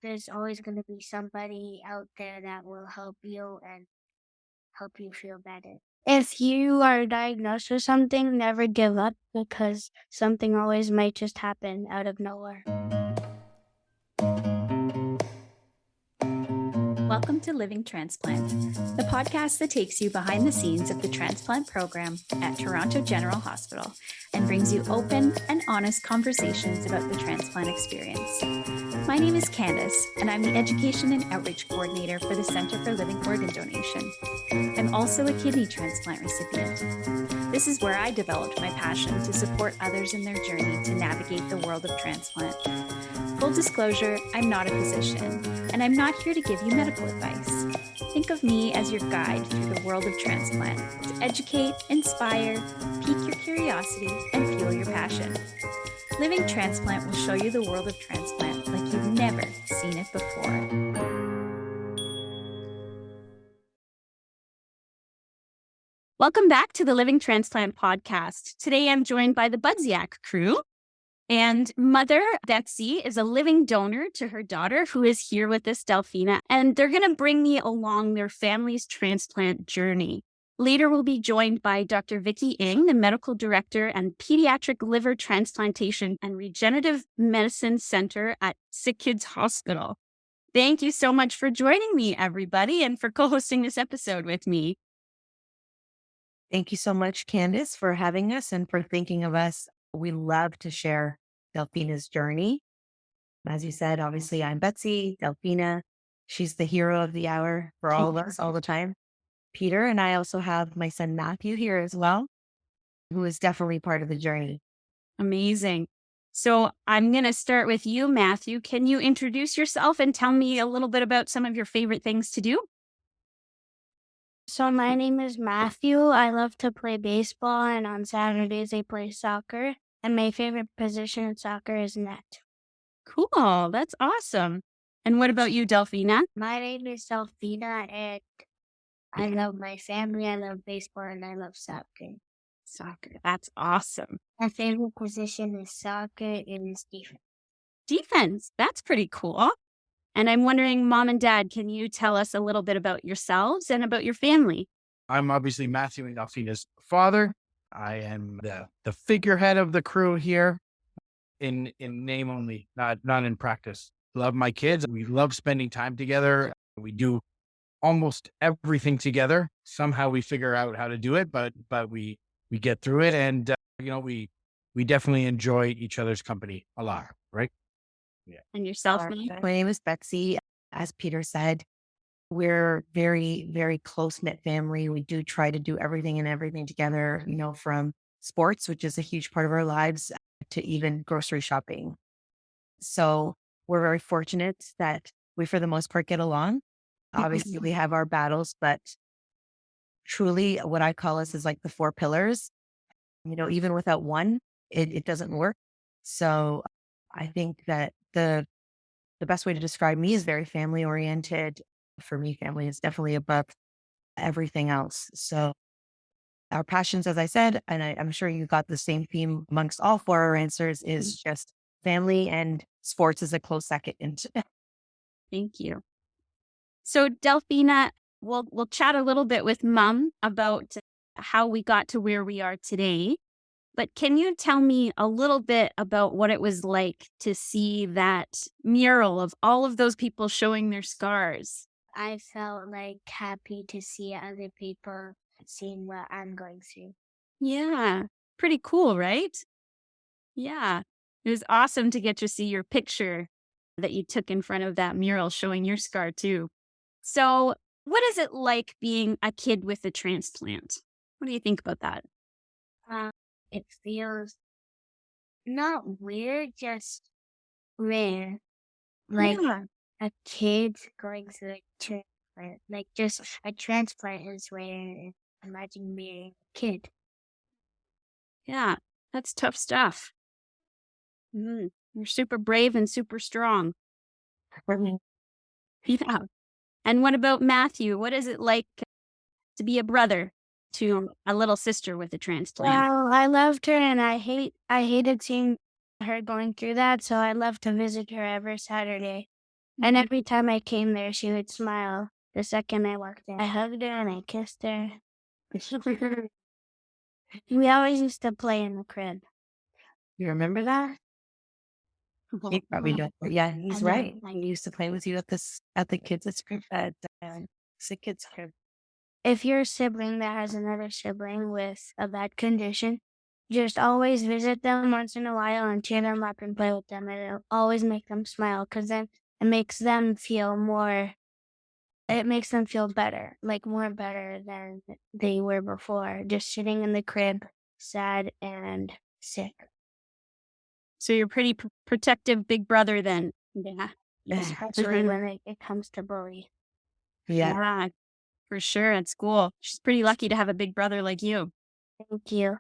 there's always going to be somebody out there that will help you and help you feel better. If you are diagnosed with something, never give up because something always might just happen out of nowhere. Welcome to Living Transplant, the podcast that takes you behind the scenes of the transplant program at Toronto General Hospital and brings you open and honest conversations about the transplant experience. My name is Candice, and I'm the Education and Outreach Coordinator for the Center for Living Organ Donation. I'm also a kidney transplant recipient. This is where I developed my passion to support others in their journey to navigate the world of transplant. Full disclosure, I'm not a physician, and I'm not here to give you medical advice. Think of me as your guide through the world of transplant to educate, inspire, pique your curiosity, and fuel your passion. Living Transplant will show you the world of transplant like you've never seen it before. Welcome back to the Living Transplant podcast. Today I'm joined by the Budziak crew. And mother, Betsy, is a living donor to her daughter who is here with us, Delfina, and they're going to bring me along their family's transplant journey. Later, we'll be joined by Dr. Vicky Ng, the Medical Director and Pediatric Liver Transplantation and Regenerative Medicine Center at SickKids Hospital. Thank you so much for joining me, everybody, and for co-hosting this episode with me. Thank you so much, Candice, for having us and for thinking of us. We love to share Delfina's journey. As you said, obviously, I'm Betsy. Delfina, she's the hero of the hour for all of us all the time. Peter, and I also have my son Matthew here as well, who is definitely part of the journey. Amazing. So I'm going to start with you, Matthew. Can you introduce yourself and tell me a little bit about some of your favorite things to do? So my name is Matthew. I love to play baseball, and on Saturdays I play soccer. And my favorite position in soccer is net. Cool. That's awesome. And what about you, Delfina? My name is Delfina, and I love my family, I love baseball, and I love soccer. Soccer. That's awesome. My favorite position is soccer and is defense. Defense. That's pretty cool. And I'm wondering, Mom and Dad, can you tell us a little bit about yourselves and about your family? I'm obviously Matthew and Delfina's father. I am the figurehead of the crew here in name only, not in practice. Love my kids. We love spending time together. We do almost everything together. Somehow we figure out how to do it, but we get through it. And, we definitely enjoy each other's company a lot, right? Yeah. And yourself, Mom? My name is Betsy. As Peter said, we're very, very close-knit family. We do try to do everything together, from sports, which is a huge part of our lives, to even grocery shopping. So we're very fortunate that we, for the most part, get along. Obviously, we have our battles, but truly what I call us is like the four pillars. Even without one, it doesn't work. So I think that the best way to describe me is very family oriented. For me, family is definitely above everything else. So our passions, as I said, and I'm sure you got the same theme amongst all four of our answers, is just family, and sports is a close second. Thank you. So Delfina, we'll chat a little bit with Mom about how we got to where we are today. But can you tell me a little bit about what it was like to see that mural of all of those people showing their scars? I felt happy to see other people seeing what I'm going through. Yeah, pretty cool, right? Yeah, it was awesome to get to see your picture that you took in front of that mural showing your scar too. So what is it like being a kid with a transplant? What do you think about that? It feels not weird, just rare. A kid going through a transplant. Just a transplant is rare. Imagine being a kid. Yeah, that's tough stuff. You're super brave and super strong. Yeah. And what about Matthew? What is it like to be a brother to a little sister with a transplant? Well, I loved her, and I hated seeing her going through that, so I love to visit her every Saturday. And every time I came there, she would smile. The second I walked in, I hugged her and I kissed her. We always used to play in the crib. You remember that? He probably don't. But yeah, he's know. right. I used to play with you at the kids' crib at SickKids crib. If you're a sibling that has another sibling with a bad condition, just always visit them once in a while and cheer them up and play with them. It'll always make them smile because then it makes them feel better, like more better than they were before, just sitting in the crib, sad and sick. So you're pretty protective big brother then. Yeah. Especially when it comes to bully. Yeah. For sure. At school. She's pretty lucky to have a big brother like you. Thank you.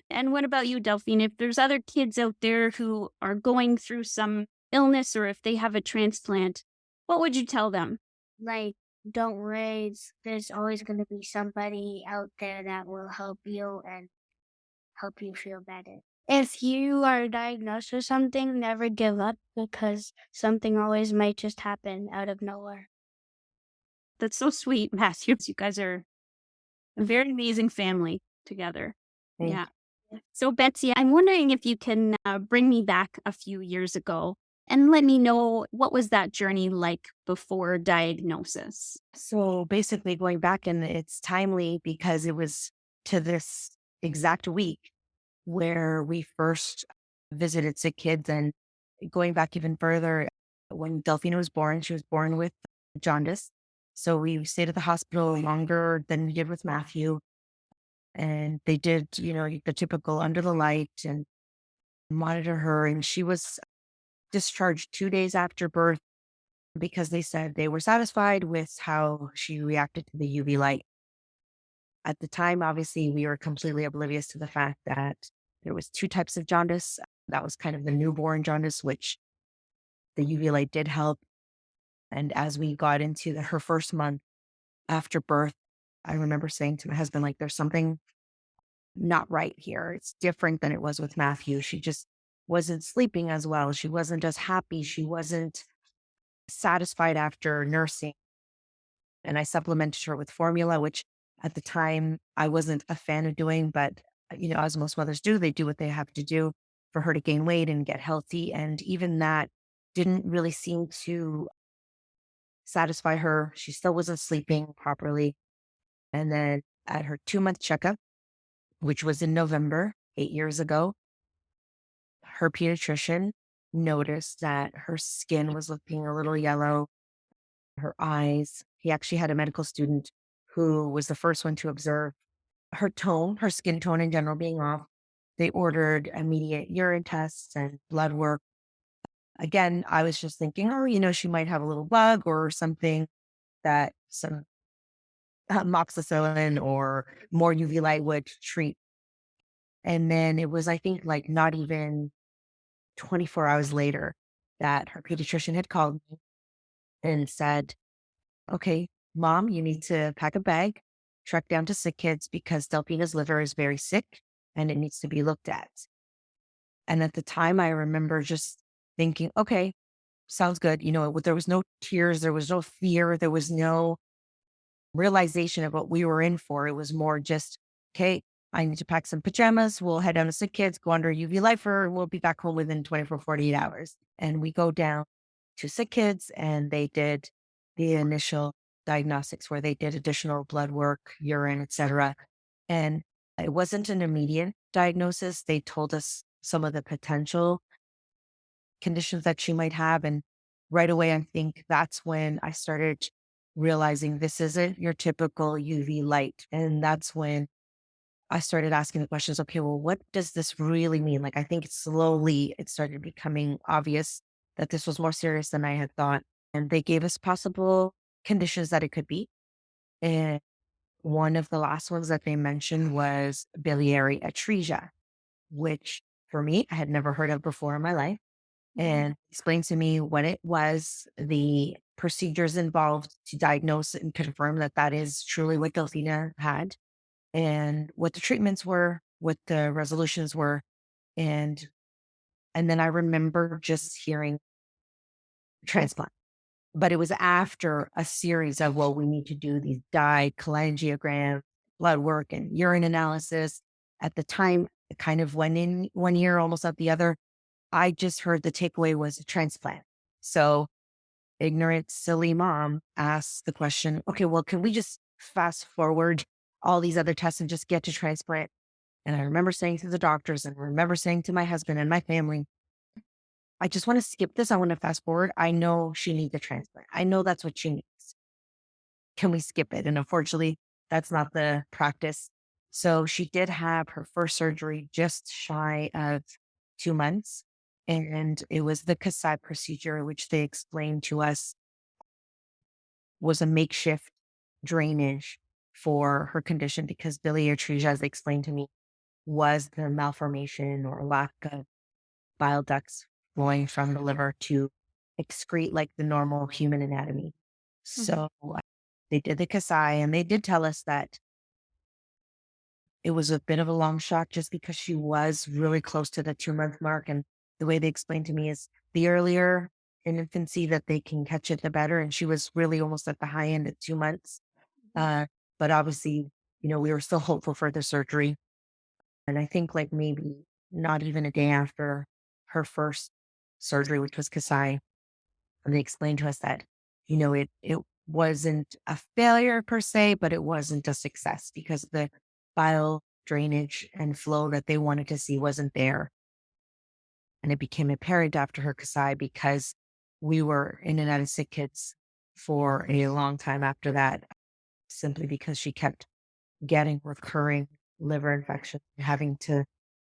And what about you, Delphine? If there's other kids out there who are going through some illness or if they have a transplant, what would you tell them? Like, don't worry. There's always going to be somebody out there that will help you and help you feel better. If you are diagnosed with something, never give up because something always might just happen out of nowhere. That's so sweet, Matthew. You guys are a very amazing family together. Yeah. So, Betsy, I'm wondering if you can bring me back a few years ago and let me know what was that journey like before diagnosis? So basically going back, and it's timely because it was to this exact week where we first visited SickKids, and going back even further, when Delfina was born, she was born with jaundice. So we stayed at the hospital longer than we did with Matthew. And they did, the typical under the light and monitor her. And she was discharged 2 days after birth because they said they were satisfied with how she reacted to the UV light. At the time, obviously, we were completely oblivious to the fact that there was 2 types of jaundice. That was kind of the newborn jaundice, which the UV light did help. And as we got into her first month after birth, I remember saying to my husband, like, there's something not right here. It's different than it was with Matthew. She just wasn't sleeping as well. She wasn't as happy. She wasn't satisfied after nursing. And I supplemented her with formula, which at the time I wasn't a fan of doing, but as most mothers do, they do what they have to do for her to gain weight and get healthy. And even that didn't really seem to satisfy her. She still wasn't sleeping properly. And then at her 2-month checkup, which was in November, 8 years ago, her pediatrician noticed that her skin was looking a little yellow, her eyes. He actually had a medical student who was the first one to observe her skin tone in general being off. They ordered immediate urine tests and blood work. Again, I was just thinking, she might have a little bug or something, that some amoxicillin or more UV light would treat. And then it was, I think, like not even 24 hours later that her pediatrician had called me and said, okay, Mom, you need to pack a bag, trek down to SickKids because Delfina's liver is very sick and it needs to be looked at. And at the time, I remember just thinking, okay, sounds good. There was no tears, there was no fear, there was no realization of what we were in for. It was more just, okay, I need to pack some pajamas. We'll head down to SickKids, go under UV lifer. We'll be back home within 24, 48 hours. And we go down to SickKids and they did the initial diagnostics where they did additional blood work, urine, etc. And it wasn't an immediate diagnosis. They told us some of the potential conditions that she might have. And right away, I think that's when I started realizing this isn't your typical UV light. And that's when I started asking the questions, okay, well, what does this really mean? Like, I think slowly it started becoming obvious that this was more serious than I had thought. And they gave us possible conditions that it could be. And one of the last ones that they mentioned was biliary atresia, which for me, I had never heard of before in my life. And explained to me what it was, the procedures involved to diagnose and confirm that that is truly what Delfina had, and what the treatments were, what the resolutions were. And then I remember just hearing transplant. But it was after a series of, well, we need to do these dye cholangiogram, blood work, and urine analysis. At the time, it kind of went in one year, almost out the other. I just heard the takeaway was a transplant. So ignorant, silly mom asked the question, okay, well, can we just fast forward all these other tests and just get to transplant? And I remember saying to the doctors and I remember saying to my husband and my family, I just want to skip this. I want to fast forward. I know she needs a transplant. I know that's what she needs. Can we skip it? And unfortunately, that's not the practice. So she did have her first surgery just shy of 2 months. And it was the Kasai procedure, which they explained to us was a makeshift drainage for her condition because biliary atresia, as they explained to me, was the malformation or lack of bile ducts flowing from the liver to excrete like the normal human anatomy. So they did the Kasai and they did tell us that it was a bit of a long shot just because she was really close to the 2 month mark. And the way they explained to me is the earlier in infancy that they can catch it, the better. And she was really almost at the high end at 2 months. But obviously, we were still hopeful for the surgery. And I think like maybe not even a day after her first surgery, which was Kasai, and they explained to us that, it wasn't a failure per se, but it wasn't a success because the bile drainage and flow that they wanted to see wasn't there. And it became apparent after her Kasai because we were in and out of SickKids for a long time after that, simply because she kept getting recurring liver infection, having to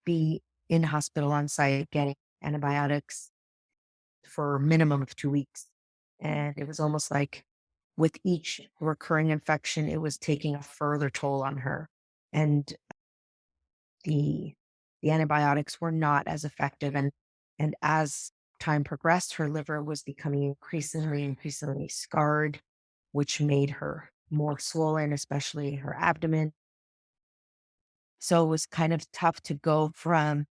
be in hospital on site, getting antibiotics for a minimum of 2 weeks. And it was almost like with each recurring infection, it was taking a further toll on her. And the antibiotics were not as effective. And as time progressed, her liver was becoming increasingly scarred, which made her more swollen, especially her abdomen. So it was kind of tough to go from,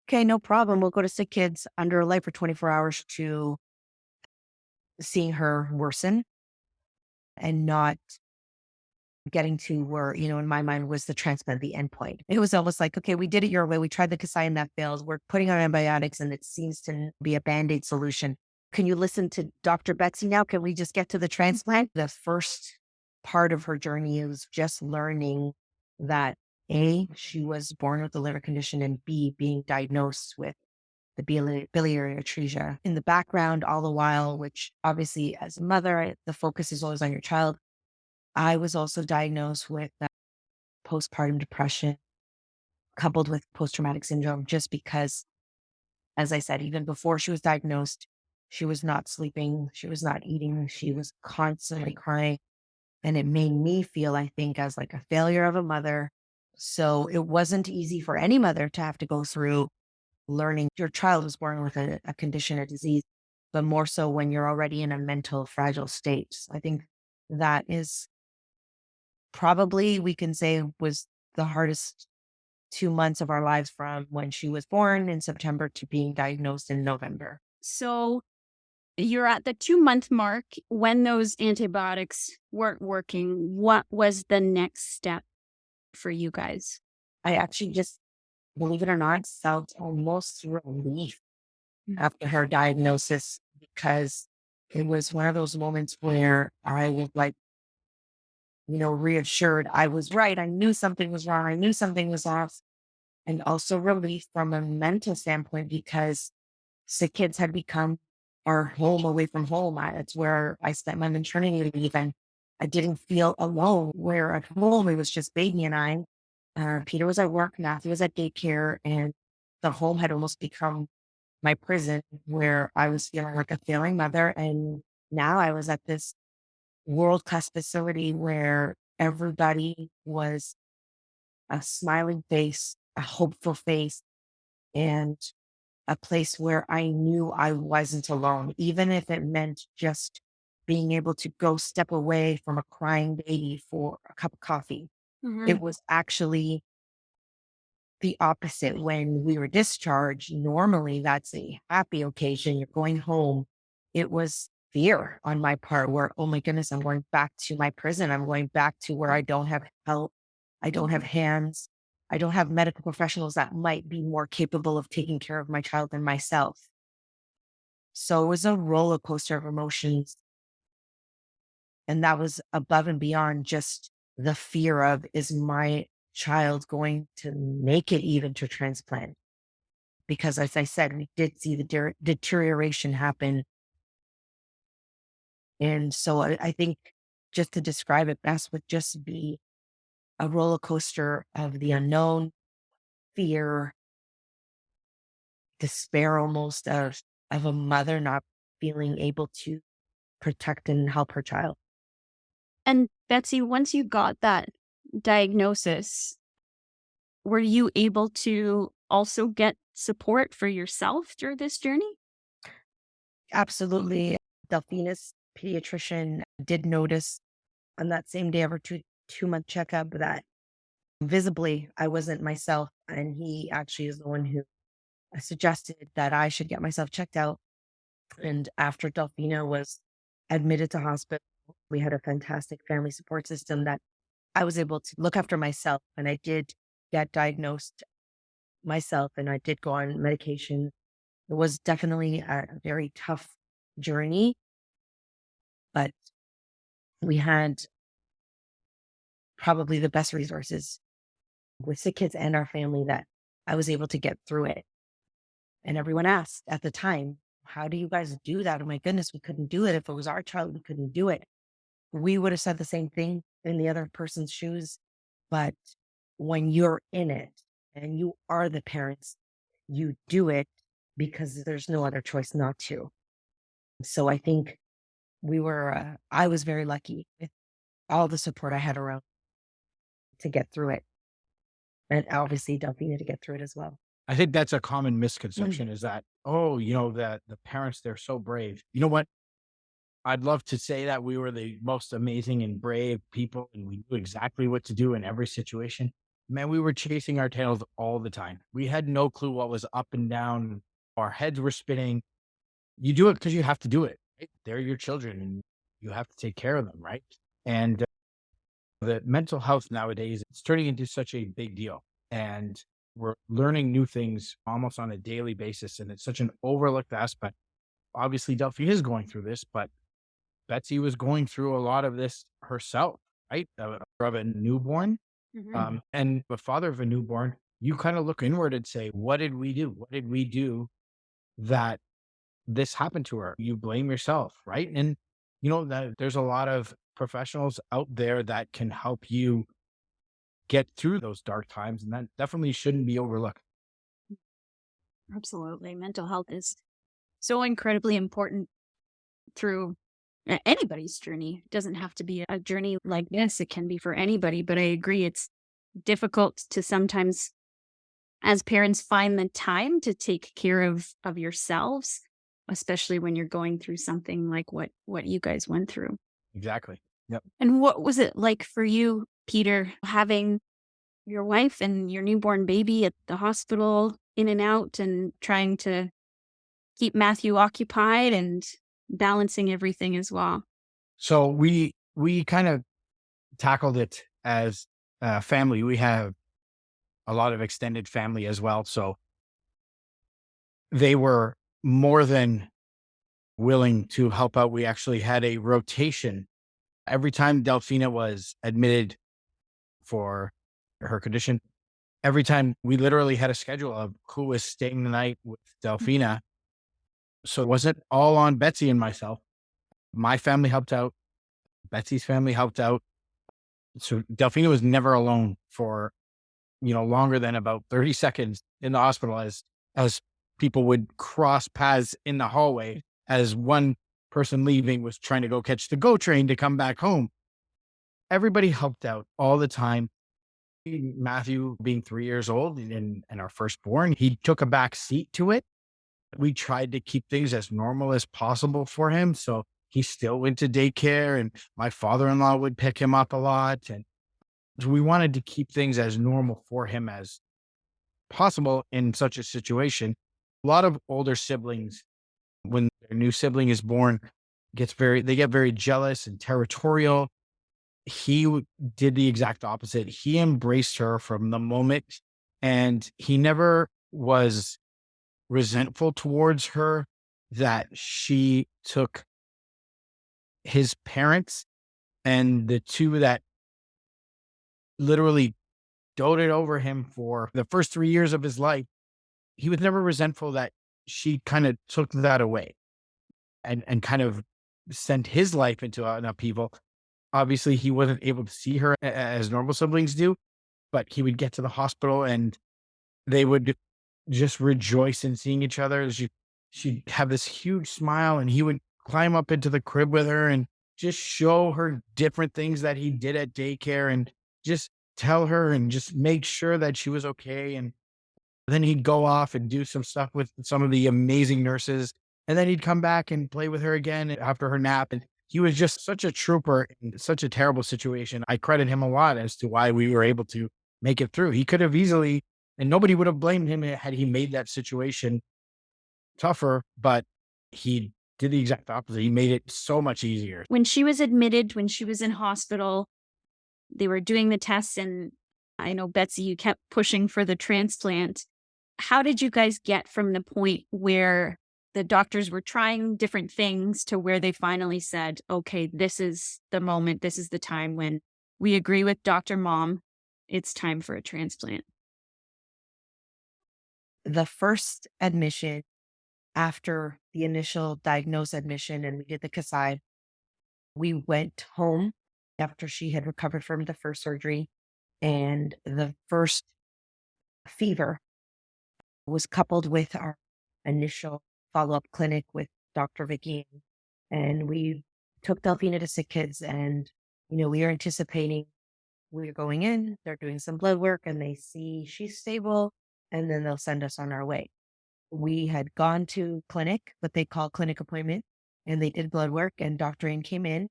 okay, no problem, we'll go to SickKids under a light for 24 hours to seeing her worsen and not getting to where, in my mind was the transplant, the endpoint. It was almost like, okay, we did it your way. We tried the Kasai and that fails. We're putting on antibiotics and it seems to be a Band-Aid solution. Can you listen to Dr. Betsy now? Can we just get to the transplant? The first part of her journey is just learning that A, she was born with a liver condition, and B, being diagnosed with the biliary atresia in the background all the while, which obviously as a mother, the focus is always on your child. I was also diagnosed with postpartum depression coupled with post-traumatic syndrome, just because, as I said, even before she was diagnosed, she was not sleeping, she was not eating, she was constantly crying. And it made me feel, I think, as like a failure of a mother. So it wasn't easy for any mother to have to go through learning your child was born with a condition, a disease, but more so when you're already in a mental fragile state. So I think that is probably, we can say, was the hardest 2 months of our lives from when she was born in September to being diagnosed in November. So you're at the 2 month mark when those antibiotics weren't working. What was the next step for you guys? I actually just, believe it or not, felt almost relief after her diagnosis, because it was one of those moments where I was like, reassured I was right. I knew something was wrong. I knew something was off. And also relief from a mental standpoint because SickKids had become our home away from home. It's where I spent my maternity leave, and I didn't feel alone. Where at home, it was just baby and I. Peter was at work, Matthew was at daycare, and the home had almost become my prison where I was feeling like a failing mother. And now I was at this world-class facility where everybody was a smiling face, a hopeful face, and a place where I knew I wasn't alone, even if it meant just being able to go step away from a crying baby for a cup of coffee. It was actually the opposite. When we were discharged, normally that's a happy occasion. You're going home. it was fear on my part where, oh my goodness, I'm going back to my prison. I'm going back to where I don't have help. I don't have hands. I don't have medical professionals that might be more capable of taking care of my child than myself. So it was a roller coaster of emotions. And that was above and beyond just the fear of, is my child going to make it even to transplant? Because as I said, we did see the deterioration happen. And so I think just to describe it best would just be a roller coaster of the unknown, fear, despair almost of a mother not feeling able to protect and help her child. And Betsy, once you got that diagnosis, were you able to also get support for yourself through this journey? Absolutely. Delfina's pediatrician did notice on that same day of her two-month checkup that visibly I wasn't myself. And he actually is the one who suggested that I should get myself checked out. And after Delfina was admitted to hospital, we had a fantastic family support system that I was able to look after myself. And I did get diagnosed myself and I did go on medication. It was definitely a very tough journey, but we had probably the best resources with SickKids and our family that I was able to get through it. And everyone asked at the time, how do you guys do that? Oh my goodness, we couldn't do it. If it was our child, we couldn't do it. We would have said the same thing in the other person's shoes. But when you're in it and you are the parents, you do it because there's no other choice not to. So I think I was very lucky with all the support I had around to get through it. And obviously Delfina to get through it as well. I think that's a common misconception is that, that the parents, they're so brave. You know what? I'd love to say that we were the most amazing and brave people and we knew exactly what to do in every situation. Man, we were chasing our tails all the time. We had no clue what was up and down. Our heads were spinning. You do it because you have to do it. Right? They're your children and you have to take care of them, right? And the mental health nowadays, it's turning into such a big deal. And we're learning new things almost on a daily basis. And it's such an overlooked aspect. Obviously, Delphine is going through this, but Betsy was going through a lot of this herself, right? Of a newborn. And the father of a newborn, you kind of look inward and say, what did we do? What did we do that this happened to her? You blame yourself, right? And that there's a lot of professionals out there that can help you get through those dark times, and that definitely shouldn't be overlooked. Absolutely. Mental health is so incredibly important through anybody's journey. It doesn't have to be a journey like this. It can be for anybody, but I agree it's difficult to sometimes, as parents, find the time to take care of yourselves, especially when you're going through something like what you guys went through. Exactly. Yep. And what was it like for you, Peter, having your wife and your newborn baby at the hospital in and out and trying to keep Matthew occupied and balancing everything as well? So we kind of tackled it as a family. We have a lot of extended family as well. So they were more than willing to help out. We actually had a rotation. Every time Delfina was admitted for her condition, every time we literally had a schedule of who was staying the night with Delfina. So it wasn't all on Betsy and myself. My family helped out. Betsy's family helped out. So Delfina was never alone for, longer than about 30 seconds in the hospital as people would cross paths in the hallway as one person leaving was trying to go catch the GO train to come back home. Everybody helped out all the time. Matthew being 3 years old and our firstborn, he took a back seat to it. We tried to keep things as normal as possible for him. So he still went to daycare and my father-in-law would pick him up a lot. And we wanted to keep things as normal for him as possible in such a situation. A lot of older siblings When their new sibling is born, they get very jealous and territorial. Did the exact opposite. He embraced her from the moment, and he never was resentful towards her that she took his parents and the two that literally doted over him for the first 3 years of his life. He was never resentful that she kind of took that away and kind of sent his life into an upheaval. Obviously, he wasn't able to see her as normal siblings do, but he would get to the hospital and they would just rejoice in seeing each other. She'd have this huge smile, and he would climb up into the crib with her and just show her different things that he did at daycare and just tell her and just make sure that she was okay. And then he'd go off and do some stuff with some of the amazing nurses. And then he'd come back and play with her again after her nap. And he was just such a trooper in such a terrible situation. I credit him a lot as to why we were able to make it through. He could have easily, and nobody would have blamed him had he made that situation tougher, but he did the exact opposite. He made it so much easier. When she was admitted, when she was in hospital, they were doing the tests, and I know, Betsy, you kept pushing for the transplant. How did you guys get from the point where the doctors were trying different things to where they finally said, okay, this is the moment, this is the time when we agree with Dr. Mom, it's time for a transplant? The first admission after the initial diagnosed admission and we did the Kasai, we went home after she had recovered from the first surgery, and the first fever was coupled with our initial follow-up clinic with Dr. Vicky Ng. And we took Delfina to SickKids, and, we are anticipating we're going in, they're doing some blood work, and they see she's stable, and then they'll send us on our way. We had gone to clinic, what they call clinic appointment, and they did blood work, and Dr. Ng came in.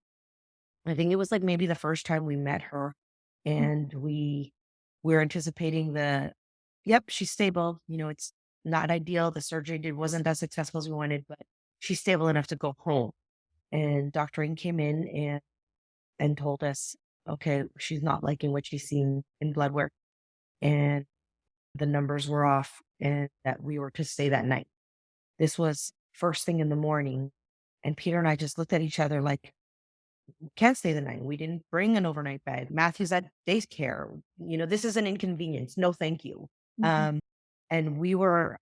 I think it was like maybe the first time we met her, and we're anticipating yep, she's stable. It's not ideal. The surgery wasn't as successful as we wanted, but she's stable enough to go home. And Dr. Ng came in and told us, okay, she's not liking what she's seeing in blood work, and the numbers were off, and that we were to stay that night. This was first thing in the morning, and Peter and I just looked at each other like, we can't stay the night. We didn't bring an overnight bed. Matthew's at daycare. This is an inconvenience. No, thank you. Mhm. And we were,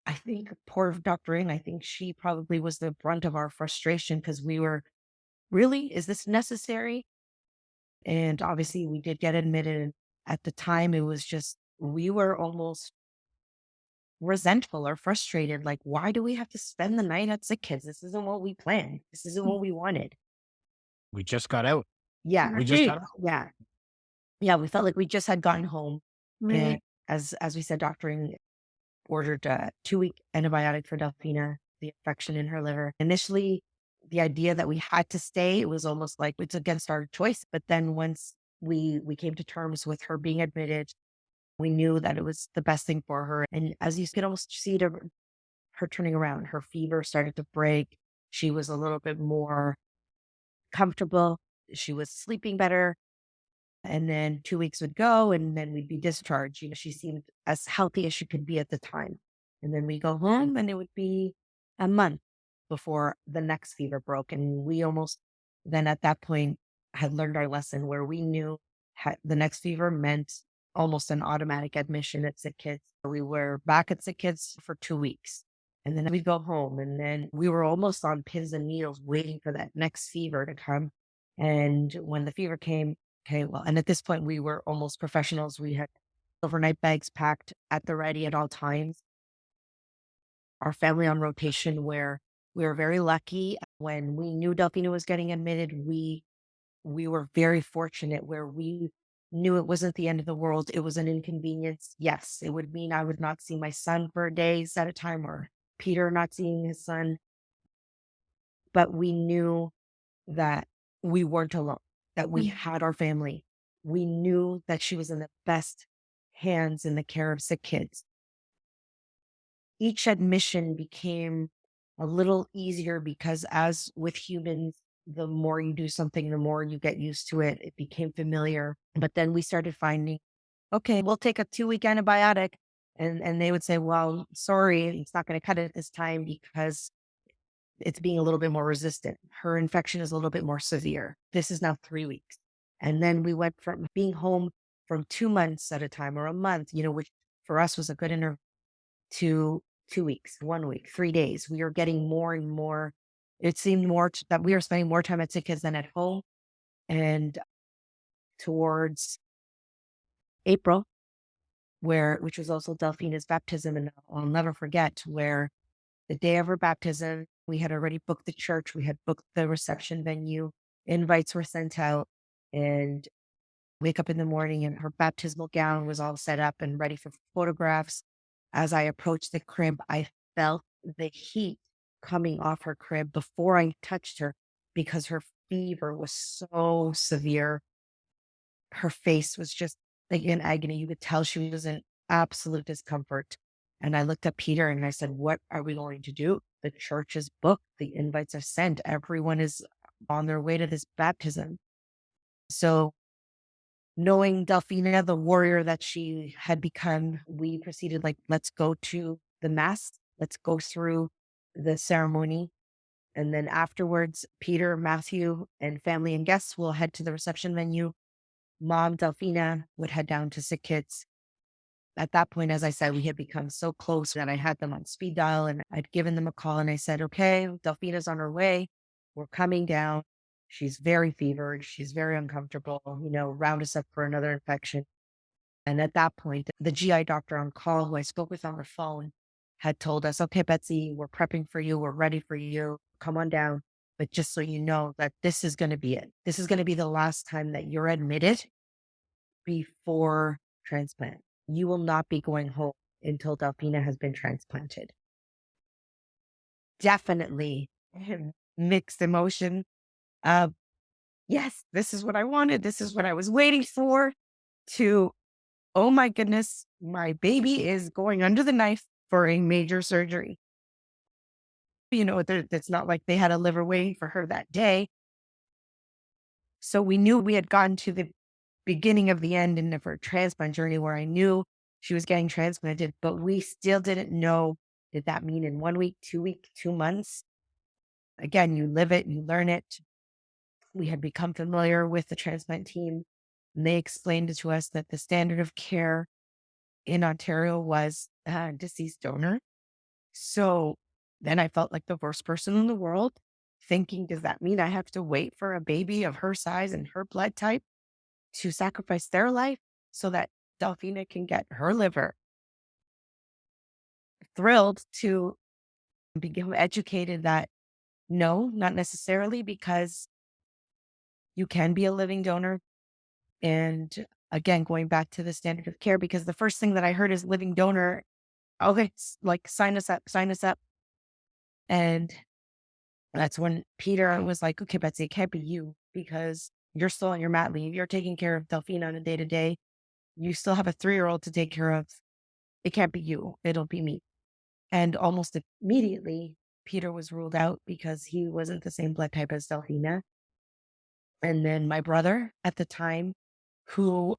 I think, poor Dr. Ng, I think she probably was the brunt of our frustration, because we were, really, is this necessary? And obviously we did get admitted. And at the time, it was just, we were almost resentful or frustrated. Like, why do we have to spend the night at SickKids? This isn't what we planned. This isn't what we wanted. We just got out. Yeah. We just got out. Yeah. Yeah. We felt like we just had gotten home. Right. And as we said, Dr. Ng ordered a 2-week antibiotic for Delfina, the infection in her liver. Initially, the idea that we had to stay, it was almost like it's against our choice. But then once we came to terms with her being admitted, we knew that it was the best thing for her. And as you could almost see her turning around, her fever started to break. She was a little bit more comfortable. She was sleeping better. And then 2 weeks would go, and then we'd be discharged. She seemed as healthy as she could be at the time. And then we go home, and it would be a month before the next fever broke. And we almost then at that point had learned our lesson, where we knew the next fever meant almost an automatic admission at SickKids. We were back at SickKids for 2 weeks, and then we'd go home. And then we were almost on pins and needles waiting for that next fever to come. And when the fever came, okay, well, and at this point, we were almost professionals. We had overnight bags packed at the ready at all times. Our family on rotation, where we were very lucky. When we knew Delfina was getting admitted, we were very fortunate, where we knew it wasn't the end of the world. It was an inconvenience. Yes, it would mean I would not see my son for days at a time, or Peter not seeing his son. But we knew that we weren't alone, that we had our family. We knew that she was in the best hands in the care of SickKids. Each admission became a little easier because as with humans, the more you do something, the more you get used to it. It became familiar. But then we started finding, okay, we'll take a 2-week antibiotic. And they would say, well, sorry, it's not going to cut it this time because it's being a little bit more resistant. Her infection is a little bit more severe. This is now 3 weeks. And then we went from being home from 2 months at a time or a month, which for us was a good interval, to 2 weeks, 1 week, 3 days. We are getting more and more. It seemed that we were spending more time at SickKids than at home. And towards April, which was also Delfina's baptism, and I'll never forget, where the day of her baptism, we had already booked the church, we had booked the reception venue, invites were sent out, and wake up in the morning and her baptismal gown was all set up and ready for photographs. As I approached the crib, I felt the heat coming off her crib before I touched her because her fever was so severe. Her face was just like in agony. You could tell she was in absolute discomfort. And I looked at Peter and I said, what are we going to do? The church is booked. The invites are sent. Everyone is on their way to this baptism. So knowing Delfina, the warrior that she had become, we proceeded let's go to the mass. Let's go through the ceremony. And then afterwards, Peter, Matthew, and family and guests will head to the reception venue. Mom, Delfina, would head down to SickKids. At that point, as I said, we had become so close that I had them on speed dial and I'd given them a call and I said, okay, Delfina's on her way. We're coming down. She's very fevered. She's very uncomfortable. Round us up for another infection. And at that point, the GI doctor on call, who I spoke with on the phone, had told us, okay, Betsy, we're prepping for you. We're ready for you. Come on down. But just so you know that this is going to be it. This is going to be the last time that you're admitted before transplant. You will not be going home until Delfina has been transplanted. Definitely mixed emotion of, yes, this is what I wanted. This is what I was waiting for, to, oh my goodness, my baby is going under the knife for a major surgery. It's not like they had a liver waiting for her that day. So we knew we had gotten to the beginning of the end of her transplant journey, where I knew she was getting transplanted, but we still didn't know, did that mean in 1 week, 2 weeks, 2 months? Again, you live it, you learn it. We had become familiar with the transplant team, and they explained to us that the standard of care in Ontario was deceased donor. So then I felt like the worst person in the world, thinking, does that mean I have to wait for a baby of her size and her blood type to sacrifice their life so that Delfina can get her liver? Thrilled to become educated that no, not necessarily, because you can be a living donor. And again, going back to the standard of care, because the first thing that I heard is living donor. Okay, sign us up, sign us up. And that's when Peter was like, okay, Betsy, it can't be you because you're still on your mat leave. You're taking care of Delfina on a day to day. You still have a 3-year-old to take care of. It can't be you. It'll be me. And almost immediately, Peter was ruled out because he wasn't the same blood type as Delfina. And then my brother at the time, who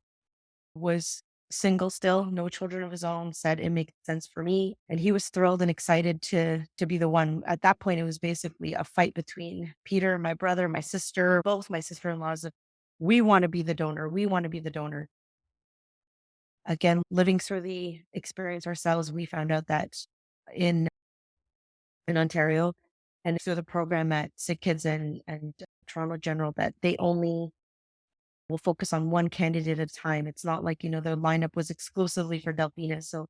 was single still, no children of his own, said it makes sense for me. And he was thrilled and excited to be the one. At that point, it was basically a fight between Peter, my brother, my sister, both my sister-in-laws. We want to be the donor. We want to be the donor. Again, living through the experience ourselves, we found out that in Ontario and through the program at SickKids and Toronto General, that they only will focus on one candidate at a time. It's not like, the lineup was exclusively for Delfina. So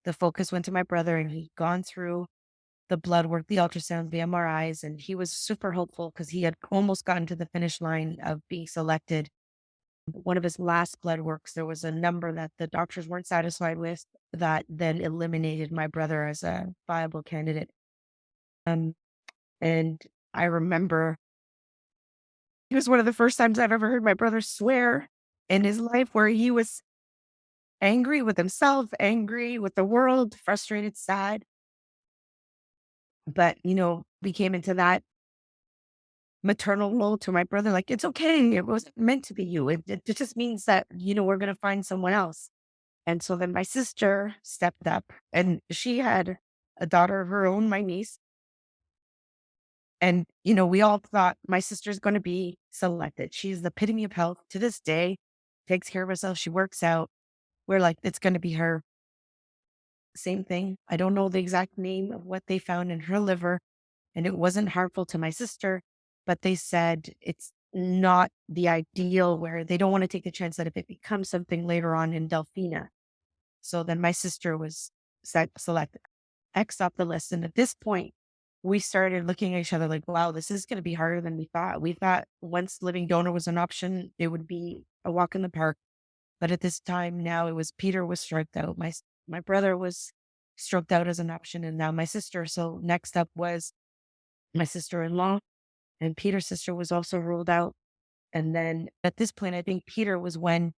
the focus went to my brother, and he'd gone through the blood work, the ultrasounds, the MRIs, and he was super hopeful because he had almost gotten to the finish line of being selected. One of his last blood works, there was a number that the doctors weren't satisfied with that then eliminated my brother as a viable candidate. And I remember it was one of the first times I've ever heard my brother swear in his life, where he was angry with himself, angry with the world, frustrated, sad. But, we came into that maternal role to my brother, like, it's okay. It wasn't meant to be you. It just means that, we're going to find someone else. And so then my sister stepped up and she had a daughter of her own, my niece. And, we all thought my sister's going to be selected. She's the epitome of health to this day, takes care of herself. She works out. We're like, it's going to be her. Same thing. I don't know the exact name of what they found in her liver, and it wasn't harmful to my sister, but they said it's not the ideal where they don't want to take the chance that if it becomes something later on in Delfina. So then my sister was selected, X off the list. And at this point, we started looking at each other like, wow, this is going to be harder than we thought. We thought once living donor was an option, it would be a walk in the park. But at this time now, it was Peter was stroked out. My brother was stroked out as an option, and now my sister. So next up was my sister-in-law, and Peter's sister was also ruled out. And then at this point, I think Peter was when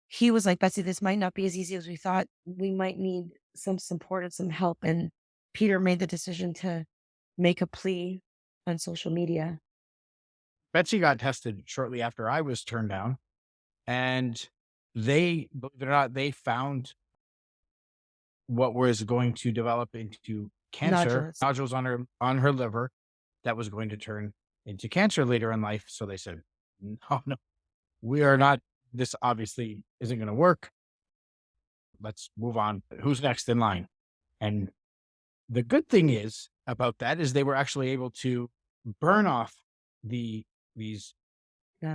he was like, Betsy, this might not be as easy as we thought. We might need some support and some help. And Peter made the decision to make a plea on social media. Betsy got tested shortly after I was turned down, and they, believe it or not, they found what was going to develop into cancer, nodules on her liver that was going to turn into cancer later in life. So they said, no, we are not, this obviously isn't going to work. Let's move on. Who's next in line? And the good thing is about that is they were actually able to burn off these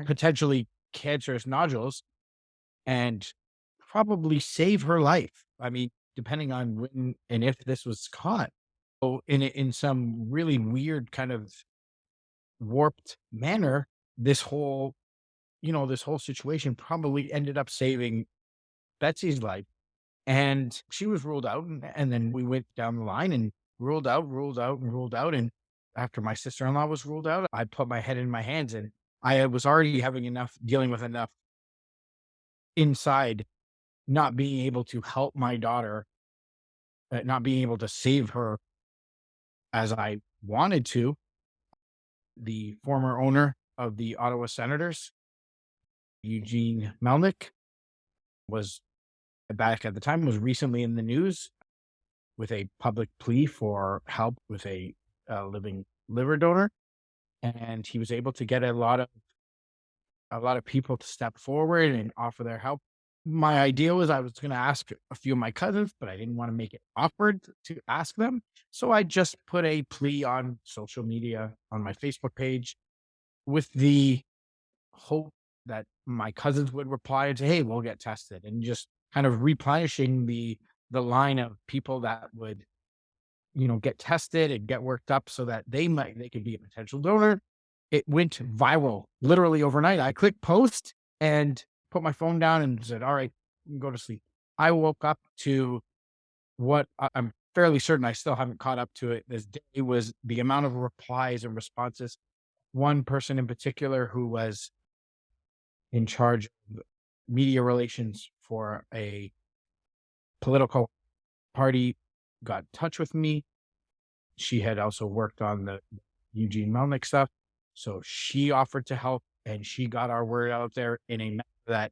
potentially cancerous nodules and probably save her life. I mean, depending on when and if this was caught. So in some really weird kind of warped manner, this whole situation probably ended up saving Betsy's life. And she was ruled out. And then we went down the line and ruled out. And after my sister-in-law was ruled out, I put my head in my hands, and I was already dealing with enough inside, not being able to help my daughter, not being able to save her as I wanted to. The former owner of the Ottawa Senators, Eugene Melnick, was back at the time, was recently in the news with a public plea for help with a living liver donor. And he was able to get a lot of people to step forward and offer their help. My idea was I was going to ask a few of my cousins, but I didn't want to make it awkward to ask them. So I just put a plea on social media on my Facebook page with the hope that my cousins would reply and say, hey, we'll get tested, and just kind of replenishing the line of people that would, get tested and get worked up so that they could be a potential donor. It went viral literally overnight. I clicked post and put my phone down and said, all right, you can go to sleep. I woke up to what I'm fairly certain I still haven't caught up to it this day was the amount of replies and responses. One person in particular who was in charge of media relations for a political party got in touch with me. She had also worked on the Eugene Melnick stuff. So she offered to help, and she got our word out there in a manner that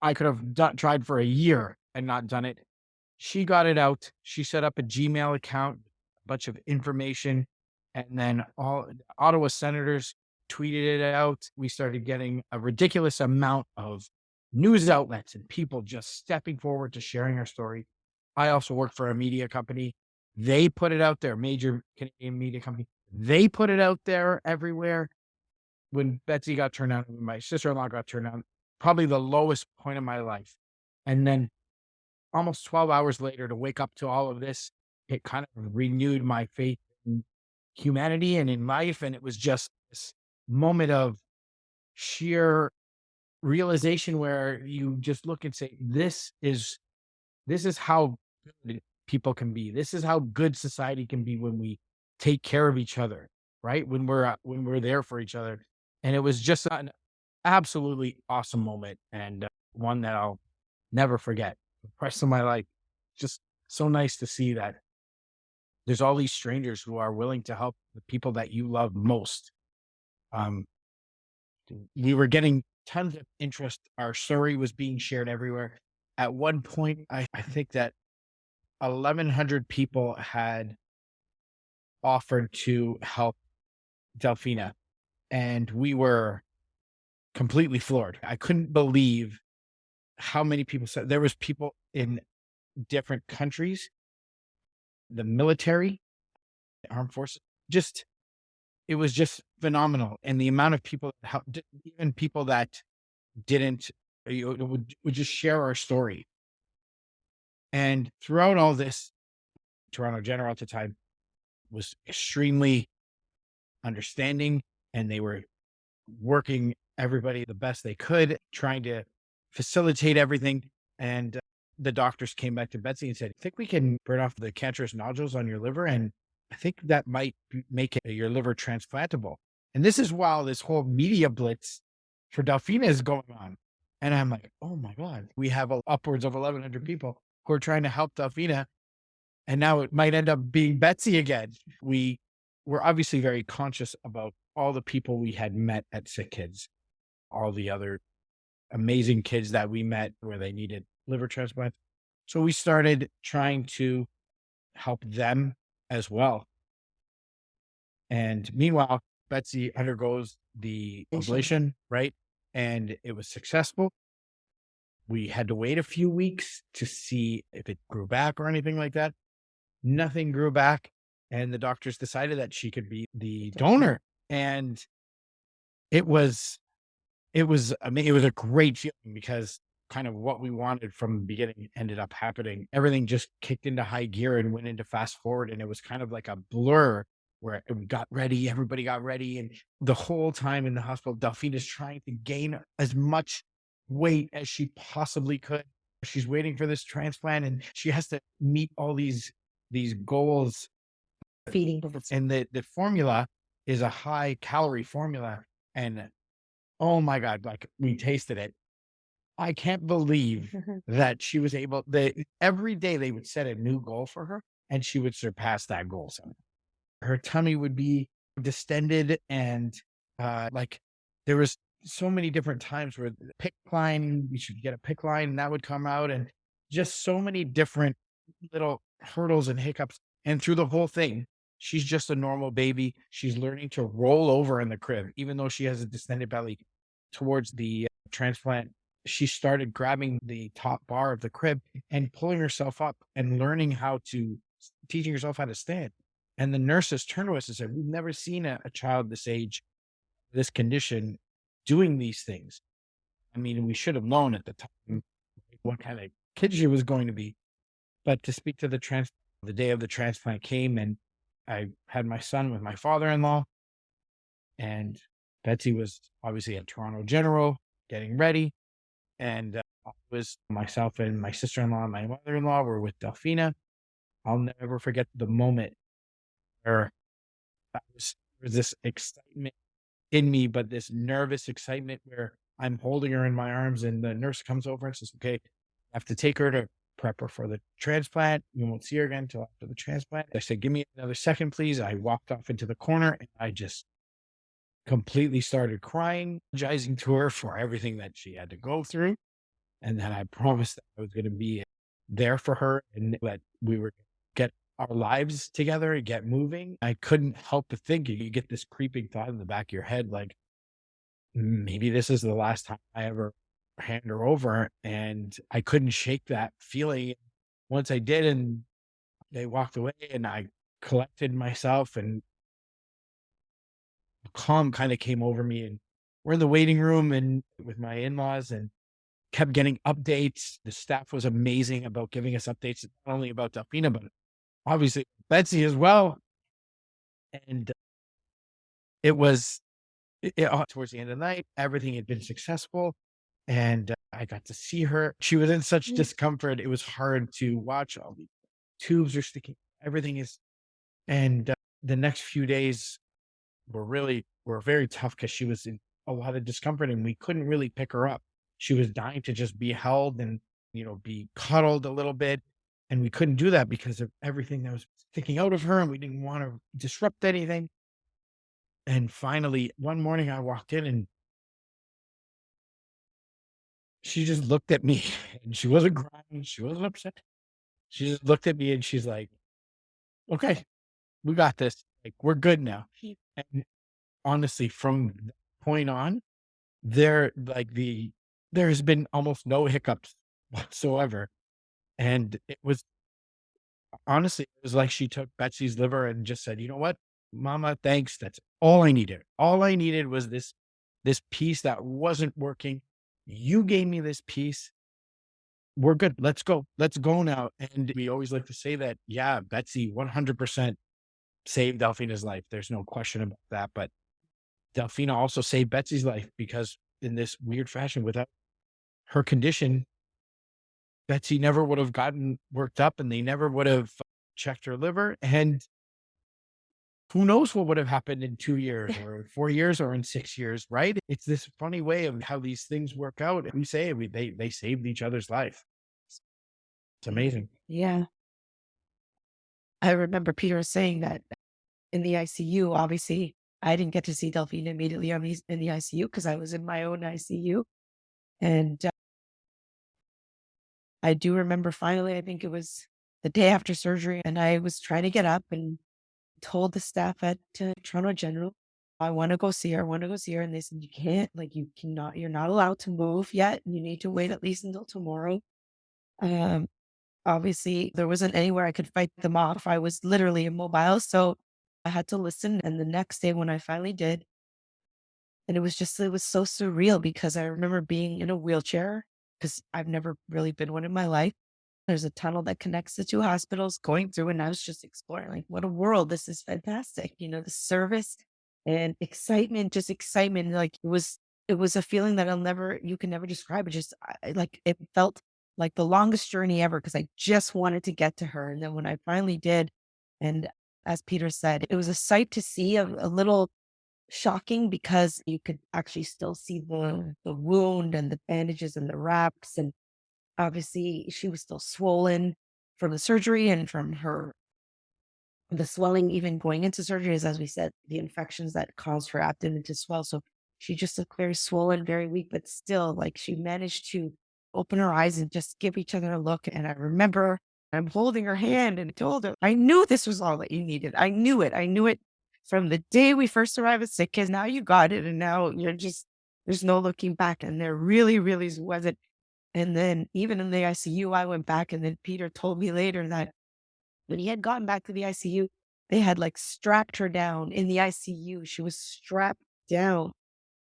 I could have tried for a year and not done it. She got it out. She set up a Gmail account, a bunch of information, and then all Ottawa Senators tweeted it out. We started getting a ridiculous amount of news outlets and people just stepping forward to sharing our story. I also work for a media company. They put it out there, major Canadian media company. They put it out there everywhere. When Betsy got turned down, when my sister-in-law got turned down, probably the lowest point of my life. And then almost 12 hours later, to wake up to all of this, it kind of renewed my faith in humanity and in life. And it was just this moment of sheer realization where you just look and say, this is how good people can be. This is how good society can be when we take care of each other, right? When we're there for each other. And it was just an absolutely awesome moment, and one that I'll never forget the rest of my life. Just so nice to see that there's all these strangers who are willing to help the people that you love most. Um, we were getting tons of interest. Our story was being shared everywhere. At one point, I think that 1,100 people had offered to help Delfina, and we were completely floored. I couldn't believe how many people said. There was people in different countries, the military, the armed forces, just it was just phenomenal. And the amount of people that helped, even people that didn't, would just share our story. And throughout all this, Toronto General at the time was extremely understanding, and they were working everybody the best they could, trying to facilitate everything. And the doctors came back to Betsy and said, I think we can burn off the cancerous nodules on your liver, and I think that might make your liver transplantable. And this is while this whole media blitz for Delfina is going on. And I'm like, oh my God, we have upwards of 1,100 people who are trying to help Delfina. And now it might end up being Betsy again. We were obviously very conscious about all the people we had met at SickKids, all the other amazing kids that we met where they needed liver transplant. So we started trying to help them as well. And meanwhile, Betsy undergoes the ablation, right? And it was successful. We had to wait a few weeks to see if it grew back or anything like that. Nothing grew back. And the doctors decided that she could be the donor. And it was a great feeling because kind of what we wanted from the beginning ended up happening. Everything just kicked into high gear and went into fast forward. And it was kind of like a blur where we got ready, everybody got ready. And the whole time in the hospital, Delfina's trying to gain as much weight as she possibly could. She's waiting for this transplant and she has to meet all these goals. Feeding. And the formula is a high calorie formula. And oh my God, like we tasted it. I can't believe that she was able, every day they would set a new goal for her and she would surpass that goal. So her tummy would be distended and like there was so many different times where the PICC line, we should get a PICC line and that would come out and just so many different little hurdles and hiccups. And through the whole thing, she's just a normal baby. She's learning to roll over in the crib, even though she has a distended belly. Towards the transplant, she started grabbing the top bar of the crib and pulling herself up and teaching herself how to stand. And the nurses turned to us and said, we've never seen a child this age, this condition, doing these things. I mean, we should have known at the time what kind of kid she was going to be. But to speak to the day of the transplant came and I had my son with my father-in-law, and Betsy was obviously at Toronto General getting ready. And it was myself and my sister-in-law and my mother-in-law were with Delfina. I'll never forget the moment where there was this excitement in me, but this nervous excitement where I'm holding her in my arms and the nurse comes over and says, okay, I have to take her to prep her for the transplant. You won't see her again until after the transplant. I said, give me another second, please. I walked off into the corner and I just completely started crying, apologizing to her for everything that she had to go through. And then I promised that I was going to be there for her and that we were get our lives together and get moving. I couldn't help but think, you get this creeping thought in the back of your head, like, maybe this is the last time I ever hand her over. And I couldn't shake that feeling. Once I did, and they walked away and I collected myself and calm kind of came over me, and we're in the waiting room and with my in-laws and kept getting updates. The staff was amazing about giving us updates, not only about Delfina, but obviously Betsy as well. And it was towards the end of the night, everything had been successful. And I got to see her. She was in such discomfort. It was hard to watch. All the tubes are sticking. Everything is. And the next few days were very tough because she was in a lot of discomfort and we couldn't really pick her up. She was dying to just be held and, be cuddled a little bit. And we couldn't do that because of everything that was sticking out of her, and we didn't want to disrupt anything. And finally, one morning I walked in and she just looked at me and she wasn't crying. She wasn't upset. She just looked at me and she's like, okay, we got this. Like, we're good now. And honestly, from that point on, there has been almost no hiccups whatsoever. And it was honestly, it was like she took Betsy's liver and just said, you know what, Mama, thanks. That's all I needed. All I needed was this piece that wasn't working. You gave me this piece. We're good. Let's go. Let's go now. And we always like to say that, yeah, Betsy 100% saved Delfina's life. There's no question about that. But Delfina also saved Betsy's life, because in this weird fashion, without her condition, Betsy never would have gotten worked up and they never would have checked her liver. And who knows what would have happened in 2 years or 4 years or in 6 years, right? It's this funny way of how these things work out. We say they saved each other's life. It's amazing. Yeah. I remember Peter saying that in the ICU, obviously, I didn't get to see Delfina immediately in the ICU because I was in my own ICU. And I do remember finally, I think it was the day after surgery, and I was trying to get up and told the staff at Toronto General, I want to go see her. I want to go see her. And they said, you can't, like, you're not allowed to move yet. You need to wait at least until tomorrow. Obviously, there wasn't anywhere I could fight them off. I was literally immobile. So I had to listen. And the next day when I finally did, and it was so surreal because I remember being in a wheelchair because I've never really been one in my life. There's a tunnel that connects the two hospitals going through, and I was just exploring, like, what a world. This is fantastic. The service and excitement, just excitement. Like, it was a feeling that you can never describe. It just, like, it felt like the longest journey ever because I just wanted to get to her. And then when I finally did, and as Peter said, it was a sight to see, a little shocking because you could actually still see the wound and the bandages and the wraps. And obviously, she was still swollen from the surgery and from the swelling, even going into surgery, as we said, the infections that caused her abdomen to swell. So she just looked very swollen, very weak, but still, like, she managed to open her eyes and just give each other a look. And I remember I'm holding her hand and told her, I knew this was all that you needed. I knew it. I knew it from the day we first arrived at SickKids. Now you got it. And now there's no looking back. And there really, really wasn't. And then even in the ICU, I went back, and then Peter told me later that when he had gotten back to the ICU, they had, like, strapped her down in the ICU. She was strapped down.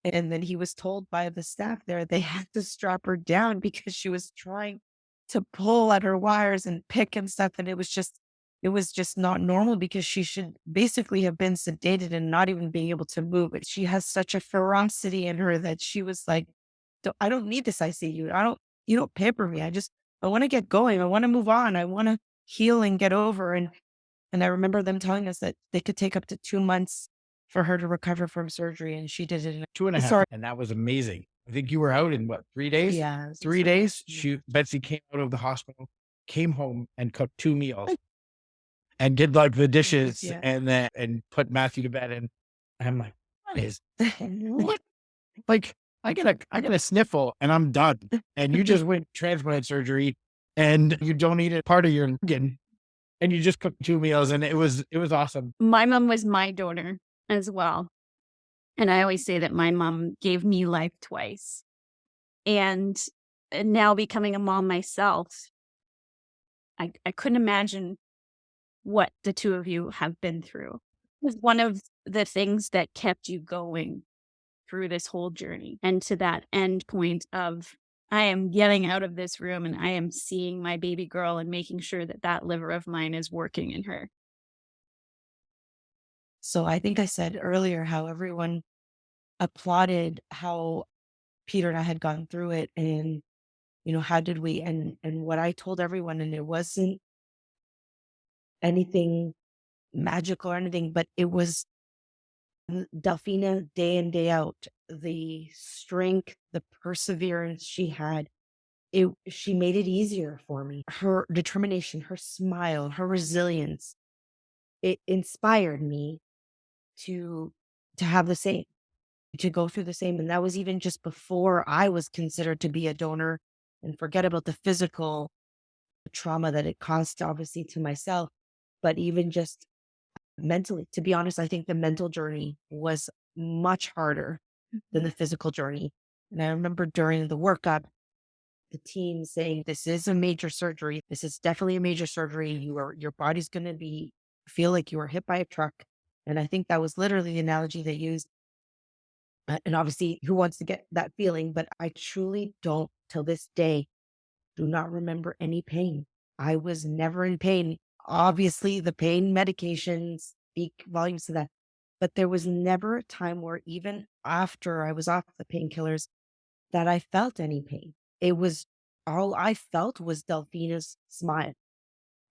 And then he was told by the staff there they had to strap her down because she was trying to pull at her wires and pick and stuff. And it was just not normal because she should basically have been sedated and not even being able to move. But she has such a ferocity in her that she was like, I don't need this ICU. You don't pamper me. I want to get going. I want to move on. I want to heal and get over. And I remember them telling us that they could take up to 2 months for her to recover from surgery. And she did it in 2.5. Sorry. And that was amazing. I think you were out in what, 3 days? Yeah. 3 days. Betsy came out of the hospital, came home and cooked 2 meals and did, like, the dishes and put Matthew to bed. And I'm like, what? Like, I get a sniffle and I'm done. And you just went transplant surgery and you donated part of your organ and you just cooked 2 meals, and it was awesome. My mom was my donor as well. And I always say that my mom gave me life twice. And now becoming a mom myself, I couldn't imagine what the two of you have been through. It was one of the things that kept you going through this whole journey and to that end point of, I am getting out of this room and I am seeing my baby girl and making sure that liver of mine is working in her. So I think I said earlier how everyone applauded how Peter and I had gone through it, and how did we, and what I told everyone, and it wasn't anything magical or anything, but it was Delfina day in, day out, the strength, the perseverance she had she made it easier for me. Her determination, her smile, her resilience, it inspired me to have the same, to go through the same. And that was even just before I was considered to be a donor, and forget about the physical trauma that it caused, obviously, to myself, but even just mentally. To be honest, I think the mental journey was much harder than the physical journey. And I remember during the workup, the team saying, "This is a major surgery. This is definitely a major surgery. Your body's going to feel like you were hit by a truck." And I think that was literally the analogy they used. And obviously, who wants to get that feeling? But I truly don't, till this day, do not remember any pain. I was never in pain. Obviously, the pain medications speak volumes to that. But there was never a time where, even after I was off the painkillers, that I felt any pain. It was, all I felt was Delfina's smile.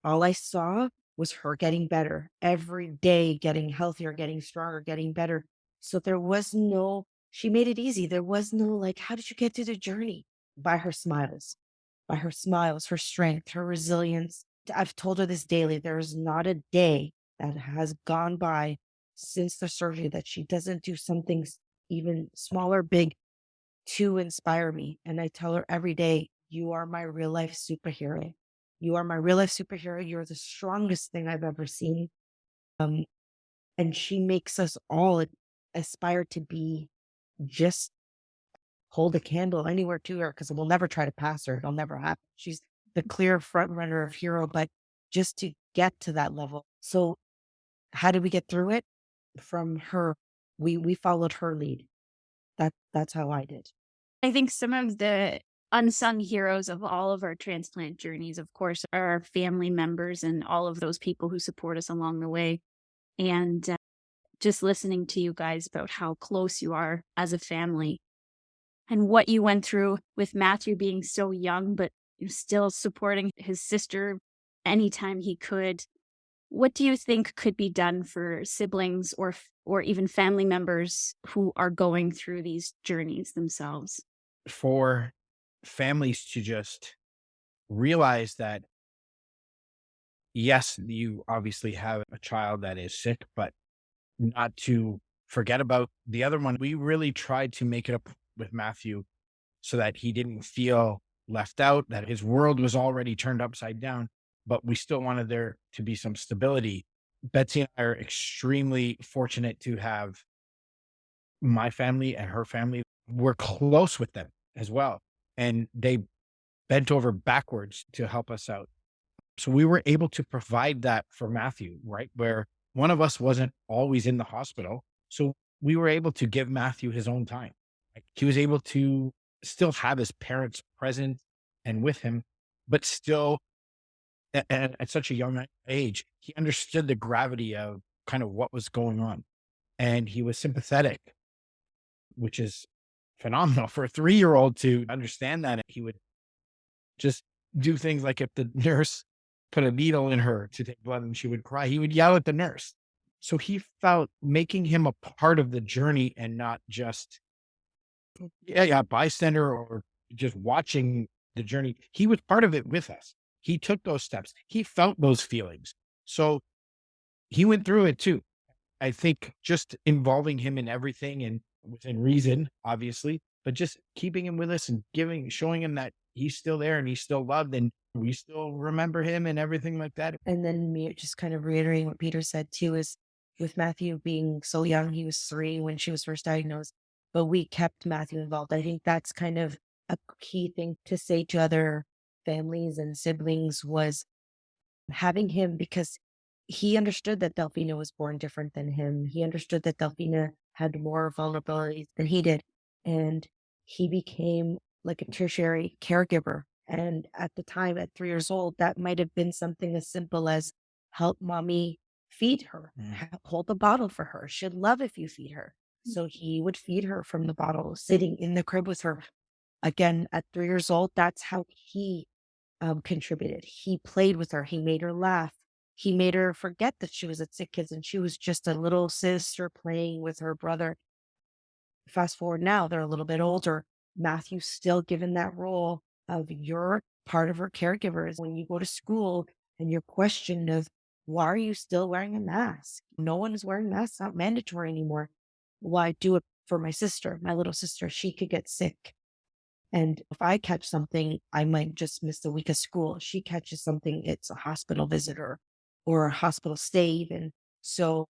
All I saw was her getting better every day, getting healthier, getting stronger, getting better. So there was no, she made it easy. There was no like, how did you get through the journey? By her smiles, her strength, her resilience. I've told her this daily. There is not a day that has gone by since the surgery that she doesn't do something even small or big to inspire me. And I tell her every day, "You are my real life superhero. You are my real life superhero. You're the strongest thing I've ever seen." Um, and she makes us all aspire to be, just hold a candle anywhere to her, because we'll never try to pass her. It'll never happen. She's the clear front runner of hero, but just to get to that level. So how did we get through it? From her, we followed her lead. That's how I did. I think some of the unsung heroes of all of our transplant journeys, of course, are our family members and all of those people who support us along the way. And just listening to you guys about how close you are as a family and what you went through with Matthew being so young, but still supporting his sister anytime he could. What do you think could be done for siblings or even family members who are going through these journeys themselves? For families to just realize that, yes, you obviously have a child that is sick, but not to forget about the other one. We really tried to make it up with Matthew so that he didn't feel left out, that his world was already turned upside down, but we still wanted there to be some stability. Betsy and I are extremely fortunate to have my family and her family. We're close with them as well. And they bent over backwards to help us out. So we were able to provide that for Matthew, right? Where one of us wasn't always in the hospital. So we were able to give Matthew his own time. Like, he was able to still have his parents present and with him, but still at such a young age, he understood the gravity of kind of what was going on. And he was sympathetic, which is phenomenal for a 3-year-old to understand that. He would just do things like, if the nurse put a needle in her to take blood and she would cry, he would yell at the nurse. So he felt making him a part of the journey and not just, bystander or just watching the journey. He was part of it with us. He took those steps. He felt those feelings. So he went through it too. I think just involving him in everything and within reason, obviously, but just keeping him with us and showing him that he's still there and he's still loved and we still remember him and everything like that. And then me just kind of reiterating what Peter said too, is with Matthew being so young, he was 3 when she was first diagnosed, but we kept Matthew involved. I think that's kind of a key thing to say to other families and siblings, was having him, because he understood that Delfina was born different than him. He understood that Delfina had more vulnerabilities than he did. And he became like a tertiary caregiver. And at the time, at 3 years old, that might have been something as simple as, help mommy feed her, hold the bottle for her. She'd love if you feed her. So he would feed her from the bottle, sitting in the crib with her. Again, at 3 years old, that's how he contributed. He played with her. He made her laugh. He made her forget that she was at SickKids and she was just a little sister playing with her brother. Fast forward now, they're a little bit older. Matthew's still given that role of your part of her caregivers. When you go to school and you're questioned of, why are you still wearing a mask? No one is wearing masks, not mandatory anymore. Well, I do it for my sister, my little sister. She could get sick. And if I catch something, I might just miss a week of school. She catches something, it's a hospital visitor or a hospital stay even. So,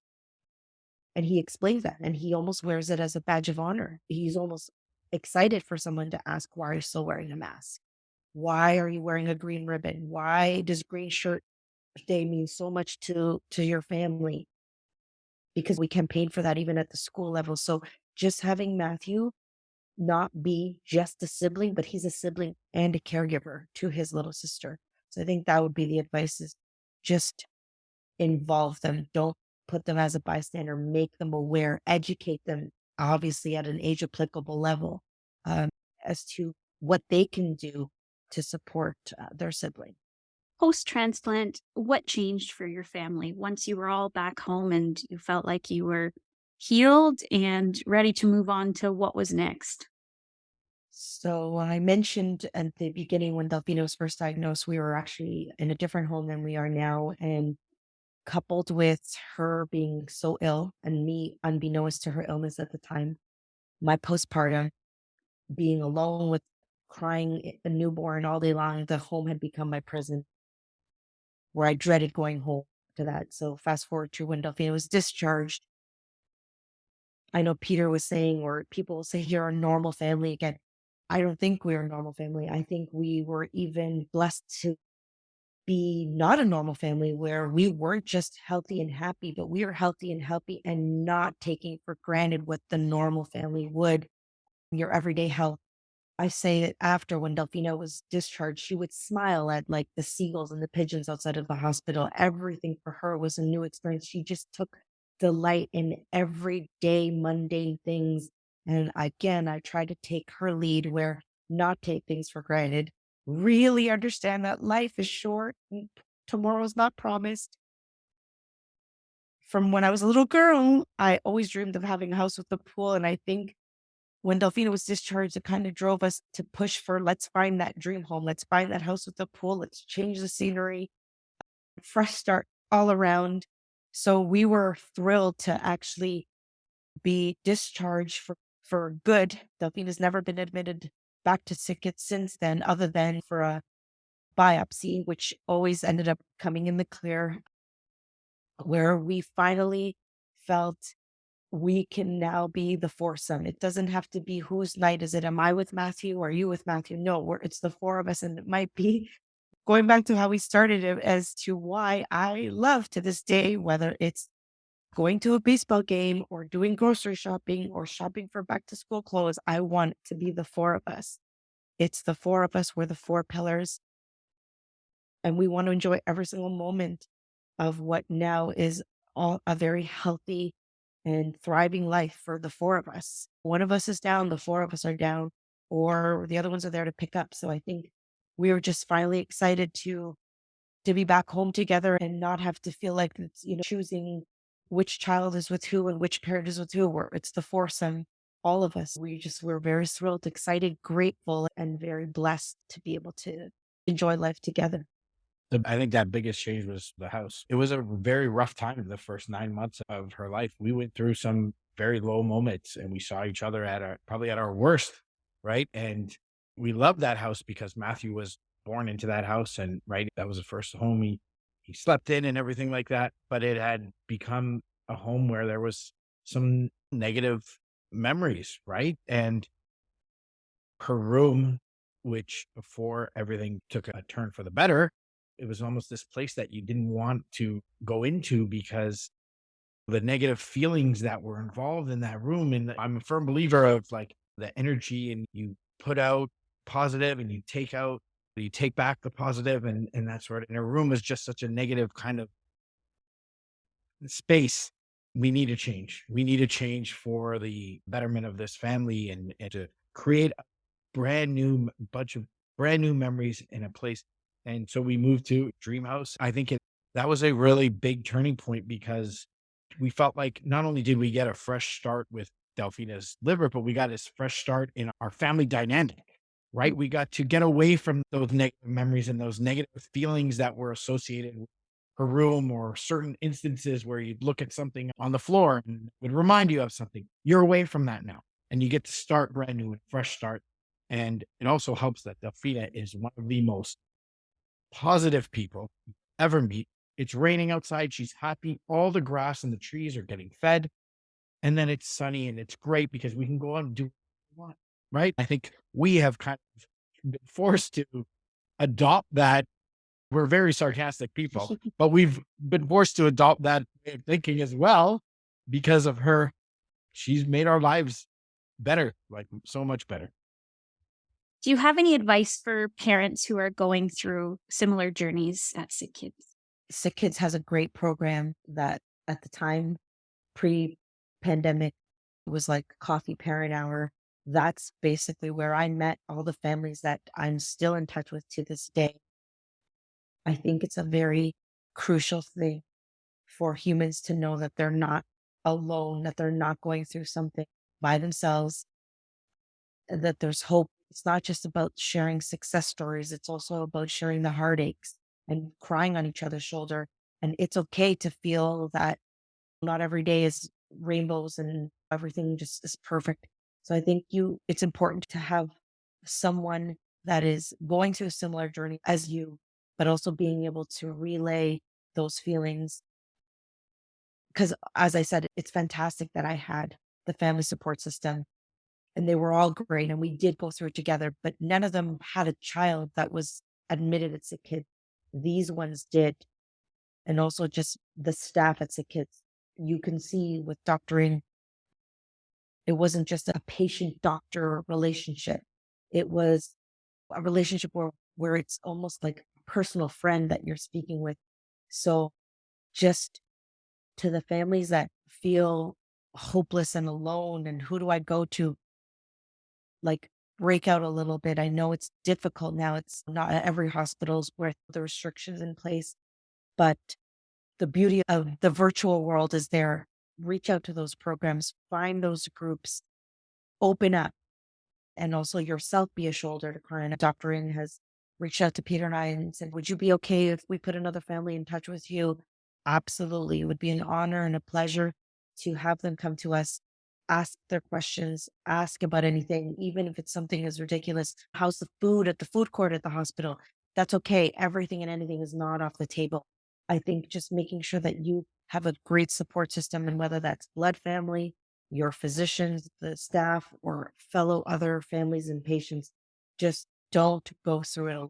and he explains that and he almost wears it as a badge of honor. He's almost excited for someone to ask, why are you still wearing a mask? Why are you wearing a green ribbon? Why does green shirt day mean so much to your family? Because we campaign for that even at the school level. So just having Matthew not be just a sibling, but he's a sibling and a caregiver to his little sister. So I think that would be the advice, is just involve them. Don't put them as a bystander, make them aware, educate them, obviously at an age applicable level, as to what they can do to support their sibling. Post-transplant, what changed for your family once you were all back home and you felt like you were healed and ready to move on to what was next? So I mentioned at the beginning when Delfina was first diagnosed, we were actually in a different home than we are now. And coupled with her being so ill and me unbeknownst to her illness at the time, my postpartum, being alone with crying a newborn all day long, the home had become my prison where I dreaded going home to that. So fast forward to when Delfina was discharged. I know Peter was saying, or people will say, you're a normal family again. I don't think we're a normal family. I think we were even blessed to be not a normal family, where we weren't just healthy and happy, but we were healthy and happy and not taking for granted what the normal family would, your everyday health. I say that after, when Delfina was discharged, she would smile at like the seagulls and the pigeons outside of the hospital. Everything for her was a new experience. She just took delight in everyday mundane things. And again, I try to take her lead, where not take things for granted, really understand that life is short and tomorrow's not promised. From when I was a little girl, I always dreamed of having a house with a pool. And I think when Delfina was discharged, it kind of drove us to push for, let's find that dream home. Let's find that house with a pool. Let's change the scenery, fresh start all around. So we were thrilled to actually be discharged for good. Delfina's never been admitted back to SickKids since then, other than for a biopsy, which always ended up coming in the clear, where we finally felt we can now be the foursome. It doesn't have to be, whose night is it? Am I with Matthew or are you with Matthew? No, it's the four of us. And it might be going back to how we started it, as to why I love to this day, whether it's going to a baseball game or doing grocery shopping or shopping for back to school clothes, I want it to be the four of us. It's the four of us. We're the four pillars. And we want to enjoy every single moment of what now is all a very healthy and thriving life for the four of us. One of us is down, the four of us are down, or the other ones are there to pick up. So I think we were just finally excited to be back home together and not have to feel like it's, choosing which child is with who and which parent is with who. It's the foursome, all of us. We're very thrilled, excited, grateful, and very blessed to be able to enjoy life together. I think that biggest change was the house. It was a very rough time the first 9 months of her life. We went through some very low moments and we saw each other probably at our worst, right? And we loved that house because Matthew was born into that house, and right, that was the first home he slept in and everything like that. But it had become a home where there was some negative memories, right? And her room, which before everything took a turn for the better, it was almost this place that you didn't want to go into because the negative feelings that were involved in that room. And I'm a firm believer of like the energy, and you put out positive and you take back the positive, and that sort of, and a room is just such a negative kind of space. We need a change. We need a change for the betterment of this family, and to create a bunch of brand new memories in a place. And so we moved to Dream House. I think that was a really big turning point, because we felt like not only did we get a fresh start with Delfina's liver, but we got a fresh start in our family dynamic. right? We got to get away from those negative memories and those negative feelings that were associated with her room, or certain instances where you'd look at something on the floor and it would remind you of something. You're away from that now, and you get to start brand new, and fresh start. And it also helps that Delfina is one of the most positive people you ever meet. It's raining outside. She's happy. All the grass and the trees are getting fed. And then it's sunny and it's great because we can go out and do what we want, right? I think we have kind of been forced to adopt that. We're very sarcastic people, but we've been forced to adopt that way of thinking as well because of her. She's made our lives better, like so much better. Do you have any advice for parents who are going through similar journeys at SickKids? SickKids has a great program that at the time, pre-pandemic, was like coffee parent hour. That's basically where I met all the families that I'm still in touch with to this day. I think it's a very crucial thing for humans to know that they're not alone, that they're not going through something by themselves, and that there's hope. It's not just about sharing success stories, it's also about sharing the heartaches and crying on each other's shoulder. And it's okay to feel that not every day is rainbows and everything just is perfect. So I think it's important to have someone that is going through a similar journey as you, but also being able to relay those feelings. Because as I said, it's fantastic that I had the family support system and they were all great. And we did go through it together, but none of them had a child that was admitted at SickKids. These ones did. And also just the staff at SickKids. You can see with doctoring, it wasn't just a patient-doctor relationship. It was a relationship where it's almost like a personal friend that you're speaking with. So just to the families that feel hopeless and alone and who do I go to, like break out a little bit. I know it's difficult now. It's not at every hospital's with the restrictions in place, but the beauty of the virtual world is there. Reach out to those programs, find those groups, open up, and also yourself be a shoulder to cry on. Dr. Ng has reached out to Peter and I and said, would you be okay if we put another family in touch with you? Absolutely. It would be an honor and a pleasure to have them come to us, ask their questions, ask about anything, even if it's something as ridiculous. How's the food at the food court at the hospital? That's okay. Everything and anything is not off the table. I think just making sure that you have a great support system, and whether that's blood family, your physicians, the staff, or fellow other families and patients, just don't go through it.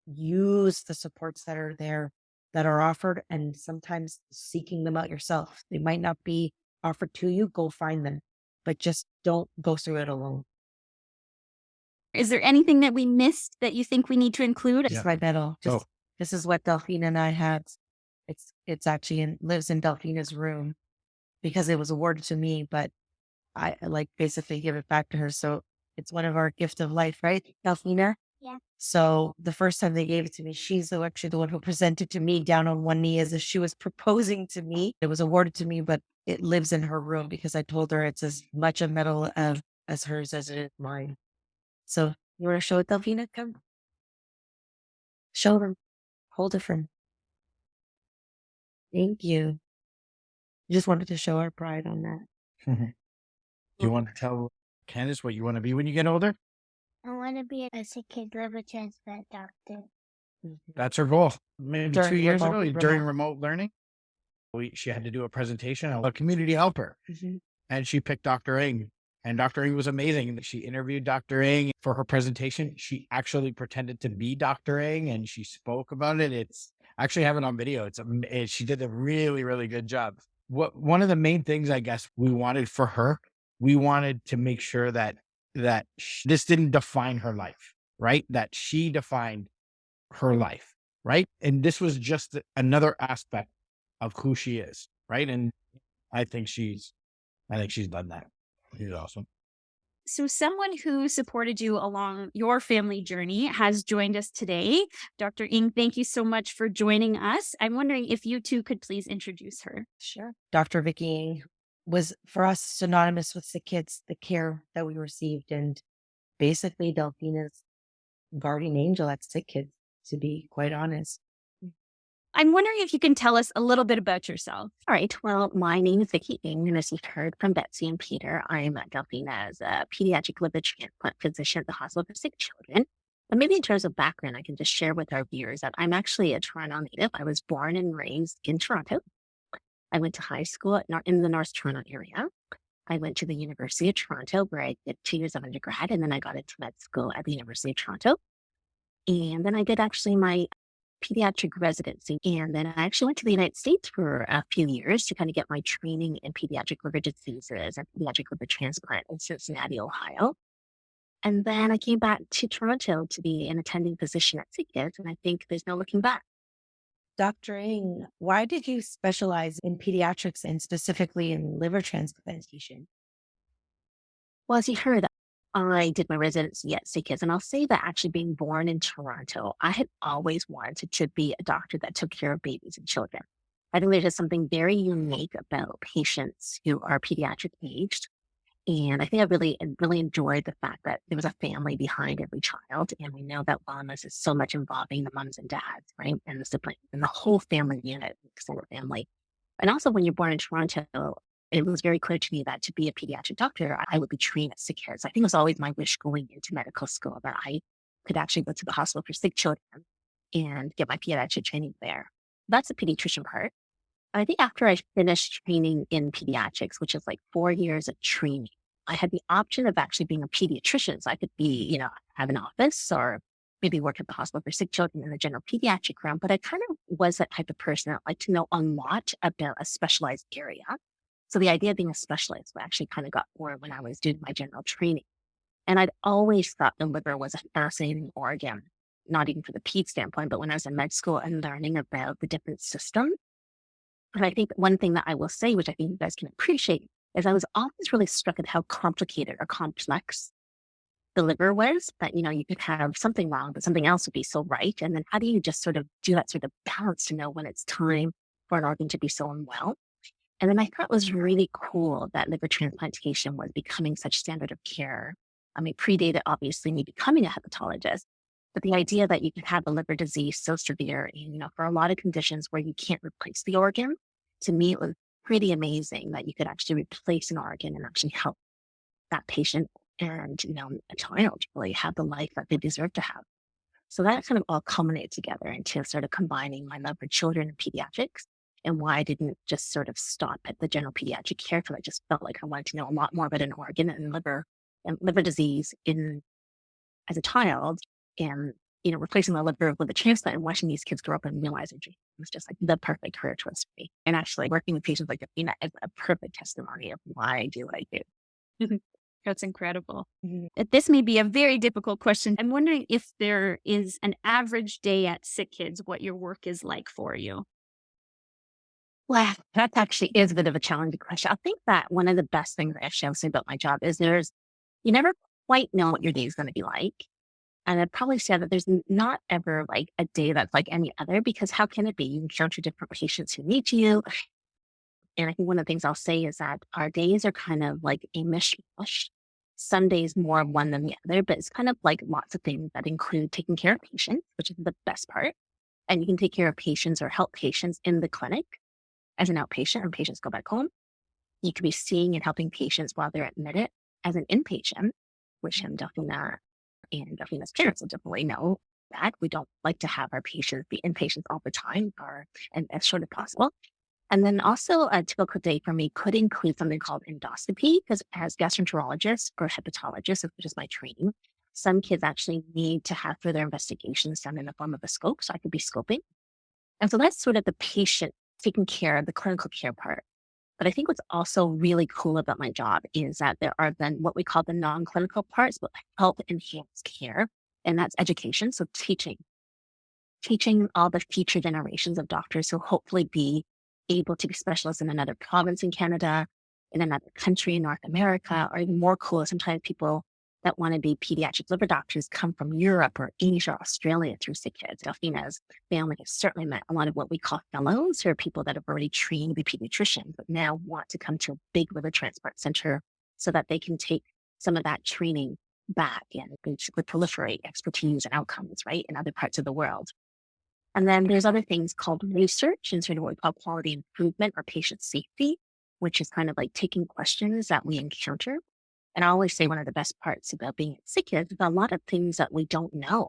Use the supports that are there, that are offered, and sometimes seeking them out yourself. They might not be offered to you, go find them, but just don't go through it alone. Is there anything that we missed that you think we need to include? Just my medal. This is what Delfina and I had. It's actually lives in Delfina's room because it was awarded to me, but I like basically give it back to her. So it's one of our gift of life, right, Delfina? Yeah. So the first time they gave it to me, she's actually the one who presented to me down on one knee as if she was proposing to me. It was awarded to me, but it lives in her room because I told her it's as much a medal as hers as it is mine. So you want to show it, Delfina? Come. Show them. Hold it from. Thank you. Just wanted to show our pride on that. Do you want to tell Candice what you want to be when you get older? I want to be a SickKids liver transplant doctor. That's her goal. Maybe During 2 years ago, remote- during remote learning, she had to do a presentation on a community helper, and she picked Dr. Ng. And Dr. Ng was amazing. She interviewed Dr. Ng for her presentation. She actually pretended to be Dr. Ng and she spoke about it. It's actually have it on video. She did a really, really good job. One of the main things I guess we wanted for her, we wanted to make sure that this didn't define her life, right? That she defined her life, right? And this was just another aspect of who she is, right? And I think she's done that. She's awesome. So someone who supported you along your family journey has joined us today. Dr. Ng, thank you so much for joining us. I'm wondering if you two could please introduce her. Sure. Dr. Vicky Ng was for us synonymous with SickKids, the care that we received. And basically Delfina's guardian angel at SickKids, to be quite honest. I'm wondering if you can tell us a little bit about yourself. All right. Well, my name is Vicky Ng, and as you've heard from Betsy and Peter, I'm at Delfina as a pediatric liver transplant physician at the Hospital for Sick Children. But maybe in terms of background, I can just share with our viewers that I'm actually a Toronto native. I was born and raised in Toronto. I went to high school in the North Toronto area. I went to the University of Toronto, where I did 2 years of undergrad, and then I got into med school at the University of Toronto. And then I did actually my pediatric residency. And then I actually went to the United States for a few years to kind of get my training in pediatric liver diseases and pediatric liver transplant in Cincinnati, Ohio. And then I came back to Toronto to be an attending physician at SickKids, and I think there's no looking back. Dr. Ng, why did you specialize in pediatrics and specifically in liver transplantation? Well, as you heard, I did my residency at SickKids, and I'll say that actually being born in Toronto, I had always wanted to be a doctor that took care of babies and children. I think there's just something very unique about patients who are pediatric aged. And I think I really enjoyed the fact that there was a family behind every child. And we know that wellness is so much involving the moms and dads, right? And the siblings and the whole family unit, extended family. And also when you're born in Toronto, it was very clear to me that to be a pediatric doctor, I would be trained at SickKids. I think it was always my wish going into medical school that I could actually go to the hospital for sick children and get my pediatric training there. That's the pediatrician part. I think after I finished training in pediatrics, which is like 4 years of training, I had the option of actually being a pediatrician. So I could be, have an office or maybe work at the hospital for sick children in the general pediatric realm. But I kind of was that type of person that liked to know a lot about a specialized area. So the idea of being a specialist actually kind of got born when I was doing my general training. And I'd always thought the liver was a fascinating organ, not even for the ped standpoint, but when I was in med school and learning about the different systems. And I think one thing that I will say, which I think you guys can appreciate, is I was always really struck at how complicated or complex the liver was, that, you could have something wrong, but something else would be so right. And then how do you just sort of do that sort of balance to know when it's time for an organ to be so unwell? And then I thought it was really cool that liver transplantation was becoming such standard of care. I mean, predated obviously me becoming a hepatologist, but the idea that you could have a liver disease so severe, and, for a lot of conditions where you can't replace the organ, to me, it was pretty amazing that you could actually replace an organ and actually help that patient and, a child really have the life that they deserve to have. So that kind of all culminated together into sort of combining my love for children and pediatrics, and why I didn't just sort of stop at the general pediatric care, because I just felt like I wanted to know a lot more about an organ and liver disease as a child, and replacing the liver with a transplant and watching these kids grow up and realize their dream was just like the perfect career choice for me. And actually working with patients like Delfina is a perfect testimony of why I do what I do. That's incredible. This may be a very difficult question. I'm wondering if there is an average day at SickKids, what your work is like for you. Well, that actually is a bit of a challenging question. I think that one of the best things actually I would say about my job is you never quite know what your day is going to be like. And I'd probably say that there's not ever like a day that's like any other, because how can it be? You encounter different patients who need you. And I think one of the things I'll say is that our days are kind of like a mishmash. Some days more of one than the other, but it's kind of like lots of things that include taking care of patients, which is the best part. And you can take care of patients or help patients in the clinic as an outpatient, and patients go back home. You could be seeing and helping patients while they're admitted as an inpatient, which Delfina and Delfina's parents will definitely know that we don't like to have our patients be inpatients all the time, and as short as possible. And then also a typical day for me could include something called endoscopy, because as gastroenterologists or hepatologists, which is my training, some kids actually need to have further investigations done in the form of a scope. So I could be scoping. And so that's sort of the patient taking care of the clinical care part. But I think what's also really cool about my job is that there are then what we call the non-clinical parts, but help enhance care. And that's education. So teaching all the future generations of doctors who hopefully be able to be specialists in another province in Canada, in another country in North America, or even more cool, sometimes people that want to be pediatric liver doctors come from Europe or Asia, or Australia through SickKids. Delfina's family has certainly met a lot of what we call fellows, who are people that have already trained to be pediatricians, but now want to come to a big liver transplant center so that they can take some of that training back and basically proliferate expertise and outcomes, right, in other parts of the world. And then there's other things called research and sort of what we call quality improvement or patient safety, which is kind of like taking questions that we encounter. And I always say one of the best parts about being at SickKids is a lot of things that we don't know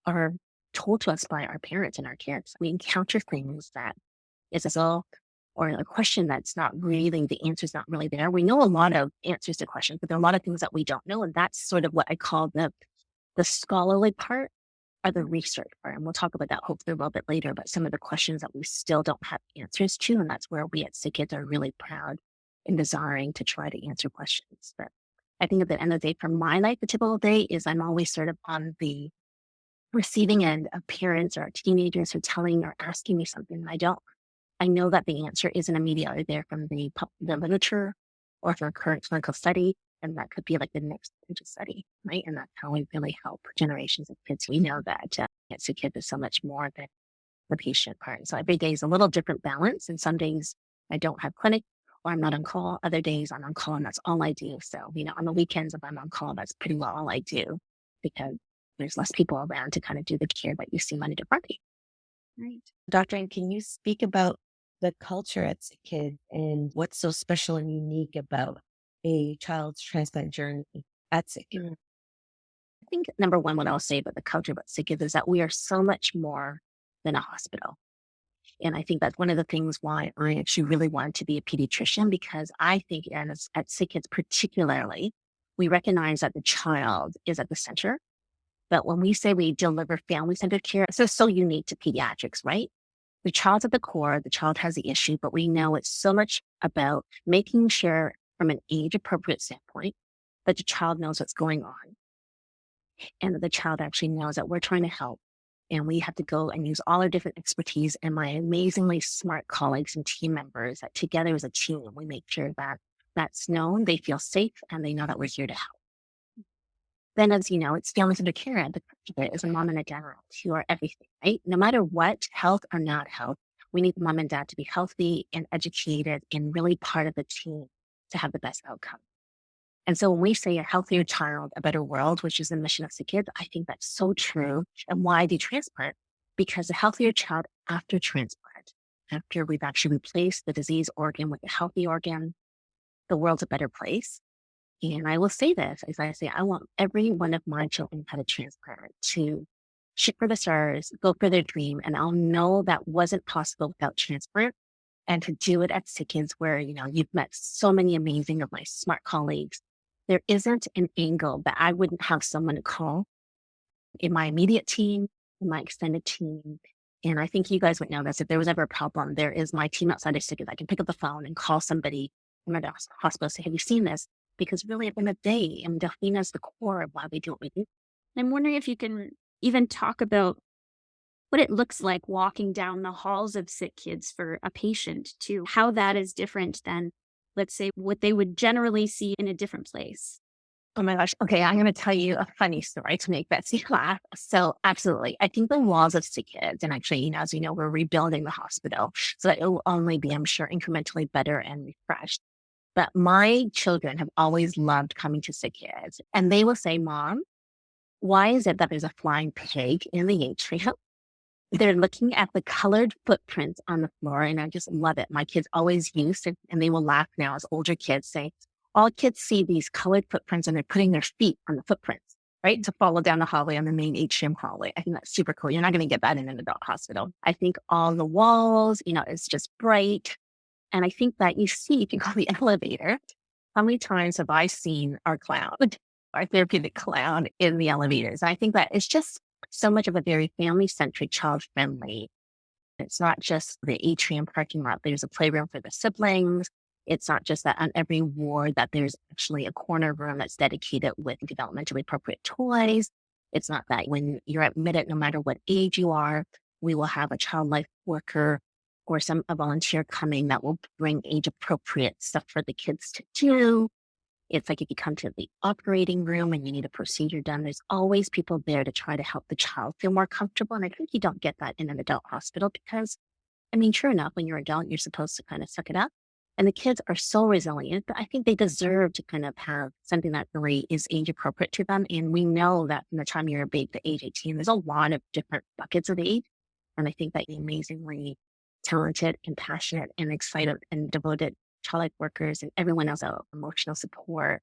are told to us by our parents and our kids. We encounter things that is as well, or a question that's not really, the answer's not really there. We know a lot of answers to questions, but there are a lot of things that we don't know. And that's sort of what I call the scholarly part or the research part. And we'll talk about that hopefully a little bit later, but some of the questions that we still don't have answers to. And that's where we at SickKids are really proud and desiring to try to answer questions. But I think at the end of the day, for my life, the typical day is I'm always sort of on the receiving end of parents or teenagers who are telling or asking me something and I don't. I know that the answer isn't immediately there from the literature or from a current clinical study, and that could be like the next study, right? And that's how we really help generations of kids. We know that it's a kid is so much more than the patient part. So every day is a little different balance, and some days I don't have clinic or I'm not on call. Other days I'm on call, and that's all I do. So, on the weekends, if I'm on call, that's pretty well all I do because there's less people around to kind of do the care that you see Monday to Friday. Right. Dr. Ng, can you speak about the culture at SickKids and what's so special and unique about a child's transplant journey at SickKids? I think number one, what I'll say about the culture about SickKids is that we are so much more than a hospital. And I think that's one of the things why I actually really wanted to be a pediatrician, because I think at SickKids particularly, we recognize that the child is at the center. But when we say we deliver family-centered care, it's so unique to pediatrics, right? The child's at the core, the child has the issue, but we know it's so much about making sure from an age-appropriate standpoint that the child knows what's going on and that the child actually knows that we're trying to help. And we have to go and use all our different expertise and my amazingly smart colleagues and team members that together as a team, we make sure that that's known, they feel safe, and they know that we're here to help. Then, as you know, it's family-centered care at the core is a mom and a dad who are everything, right? No matter what, health or not health, we need the mom and dad to be healthy and educated and really part of the team to have the best outcome. And so when we say a healthier child, a better world, which is the mission of SickKids, I think that's so true. And why do transplant? Because a healthier child after transplant, after we've actually replaced the disease organ with a healthy organ, the world's a better place. And I will say this, as I say, I want every one of my children who had a transplant to shoot for the stars, go for their dream. And I'll know that wasn't possible without transplant. And to do it at SickKids where, you've met so many amazing of my smart colleagues, there isn't an angle that I wouldn't have someone to call in my immediate team, in my extended team. And I think you guys would know this. If there was ever a problem, there is my team outside of SickKids. I can pick up the phone and call somebody in the hospital and say, have you seen this? Because really at the end of the day, Delfina is the core of why we do what we do. I'm wondering if you can even talk about what it looks like walking down the halls of SickKids for a patient, to how that is different than, let's say, what they would generally see in a different place. Oh my gosh. Okay, I'm going to tell you a funny story to make Betsy laugh. So absolutely. I think the walls of SickKids, and actually, as you know, we're rebuilding the hospital. So that it will only be, I'm sure, incrementally better and refreshed. But my children have always loved coming to SickKids. And they will say, Mom, why is it that there's a flying pig in the atrium? They're looking at the colored footprints on the floor, and I just love it. My kids always used it, and they will laugh now as older kids say, all kids see these colored footprints and they're putting their feet on the footprints, right? To follow down the hallway on the main atrium hallway. I think that's super cool. You're not going to get that in an adult hospital. I think all the walls, it's just bright. And I think that you see, if you go to the elevator, how many times have I seen our clown, our therapeutic clown in the elevators? And I think that it's just so much of a very family-centric, child-friendly. It's not just the atrium parking lot. There's a playroom for the siblings. It's not just that on every ward that there's actually a corner room that's dedicated with developmentally appropriate toys. It's not that when you're admitted, no matter what age you are, we will have a child life worker or a volunteer coming that will bring age-appropriate stuff for the kids to do. It's like if you come to the operating room and you need a procedure done, there's always people there to try to help the child feel more comfortable. And I think you don't get that in an adult hospital because, sure enough, when you're an adult, you're supposed to kind of suck it up. And the kids are so resilient, but I think they deserve to kind of have something that really is age appropriate to them. And we know that from the time you're big to age 18, there's a lot of different buckets of age. And I think that amazingly talented, compassionate, and excited and devoted child workers and everyone else, emotional support,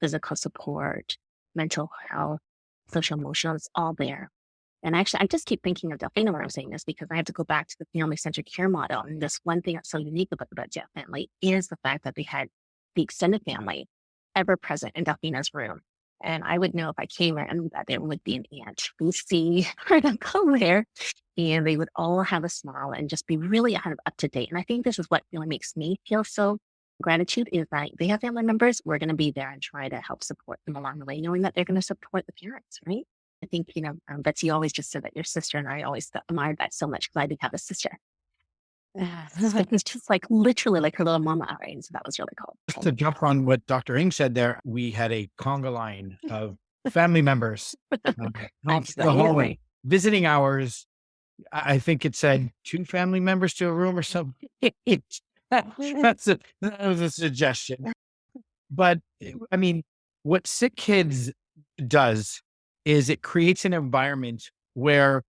physical support, mental health, social emotional, it's all there. And actually, I just keep thinking of Delfina when I'm saying this because I have to go back to the family-centered care model. And this one thing that's so unique about the Budziak family is the fact that they had the extended family ever present in Delfina's room. And I would know if I came in that there would be an aunt, Lucy, or an uncle there, and they would all have a smile and just be really kind of up to date. And I think this is what really makes me feel so gratitude is that they have family members. We're going to be there and try to help support them along the way, knowing that they're going to support the parents, right? I think, Betsy always just said that your sister, and I always admired that so much because I did have a sister. It's just like literally like her little mama, right? And so that was really cool. Just to jump on what Dr. Ng said there, we had a conga line of family members off the hallway. Visiting hours, I think it said 2 family members to a room or something. That was a suggestion. But I mean, what SickKids does is it creates an environment where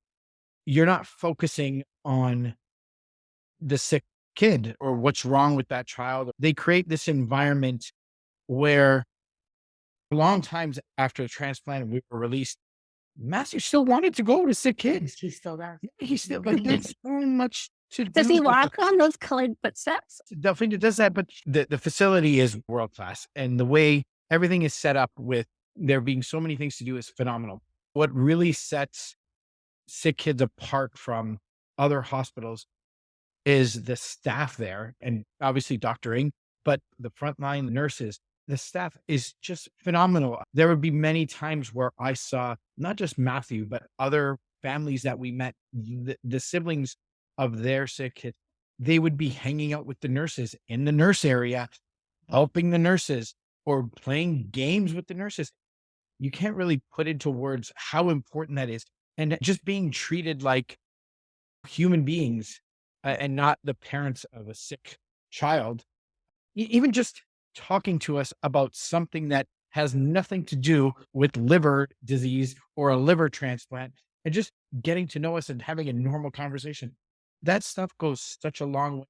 you're not focusing on the sick kid or what's wrong with that child. They create this environment where long times after the transplant, we were released, Matthew still wanted to go to SickKids. He still does. He still, like, there's so much to do. Does he walk on those colored footsteps? Delfina does that, but the facility is world class. And the way everything is set up with there being so many things to do is phenomenal. What really sets SickKids apart from other hospitals is the staff there, and obviously Dr. Ng, but the frontline nurses, the staff is just phenomenal. There would be many times where I saw not just Matthew, but other families that we met, the siblings of their sick kids, they would be hanging out with the nurses in the nurse area, helping the nurses or playing games with the nurses. You can't really put into words how important that is. And just being treated like human beings and not the parents of a sick child. Even just talking to us about something that has nothing to do with liver disease or a liver transplant and just getting to know us and having a normal conversation. That stuff goes such a long way.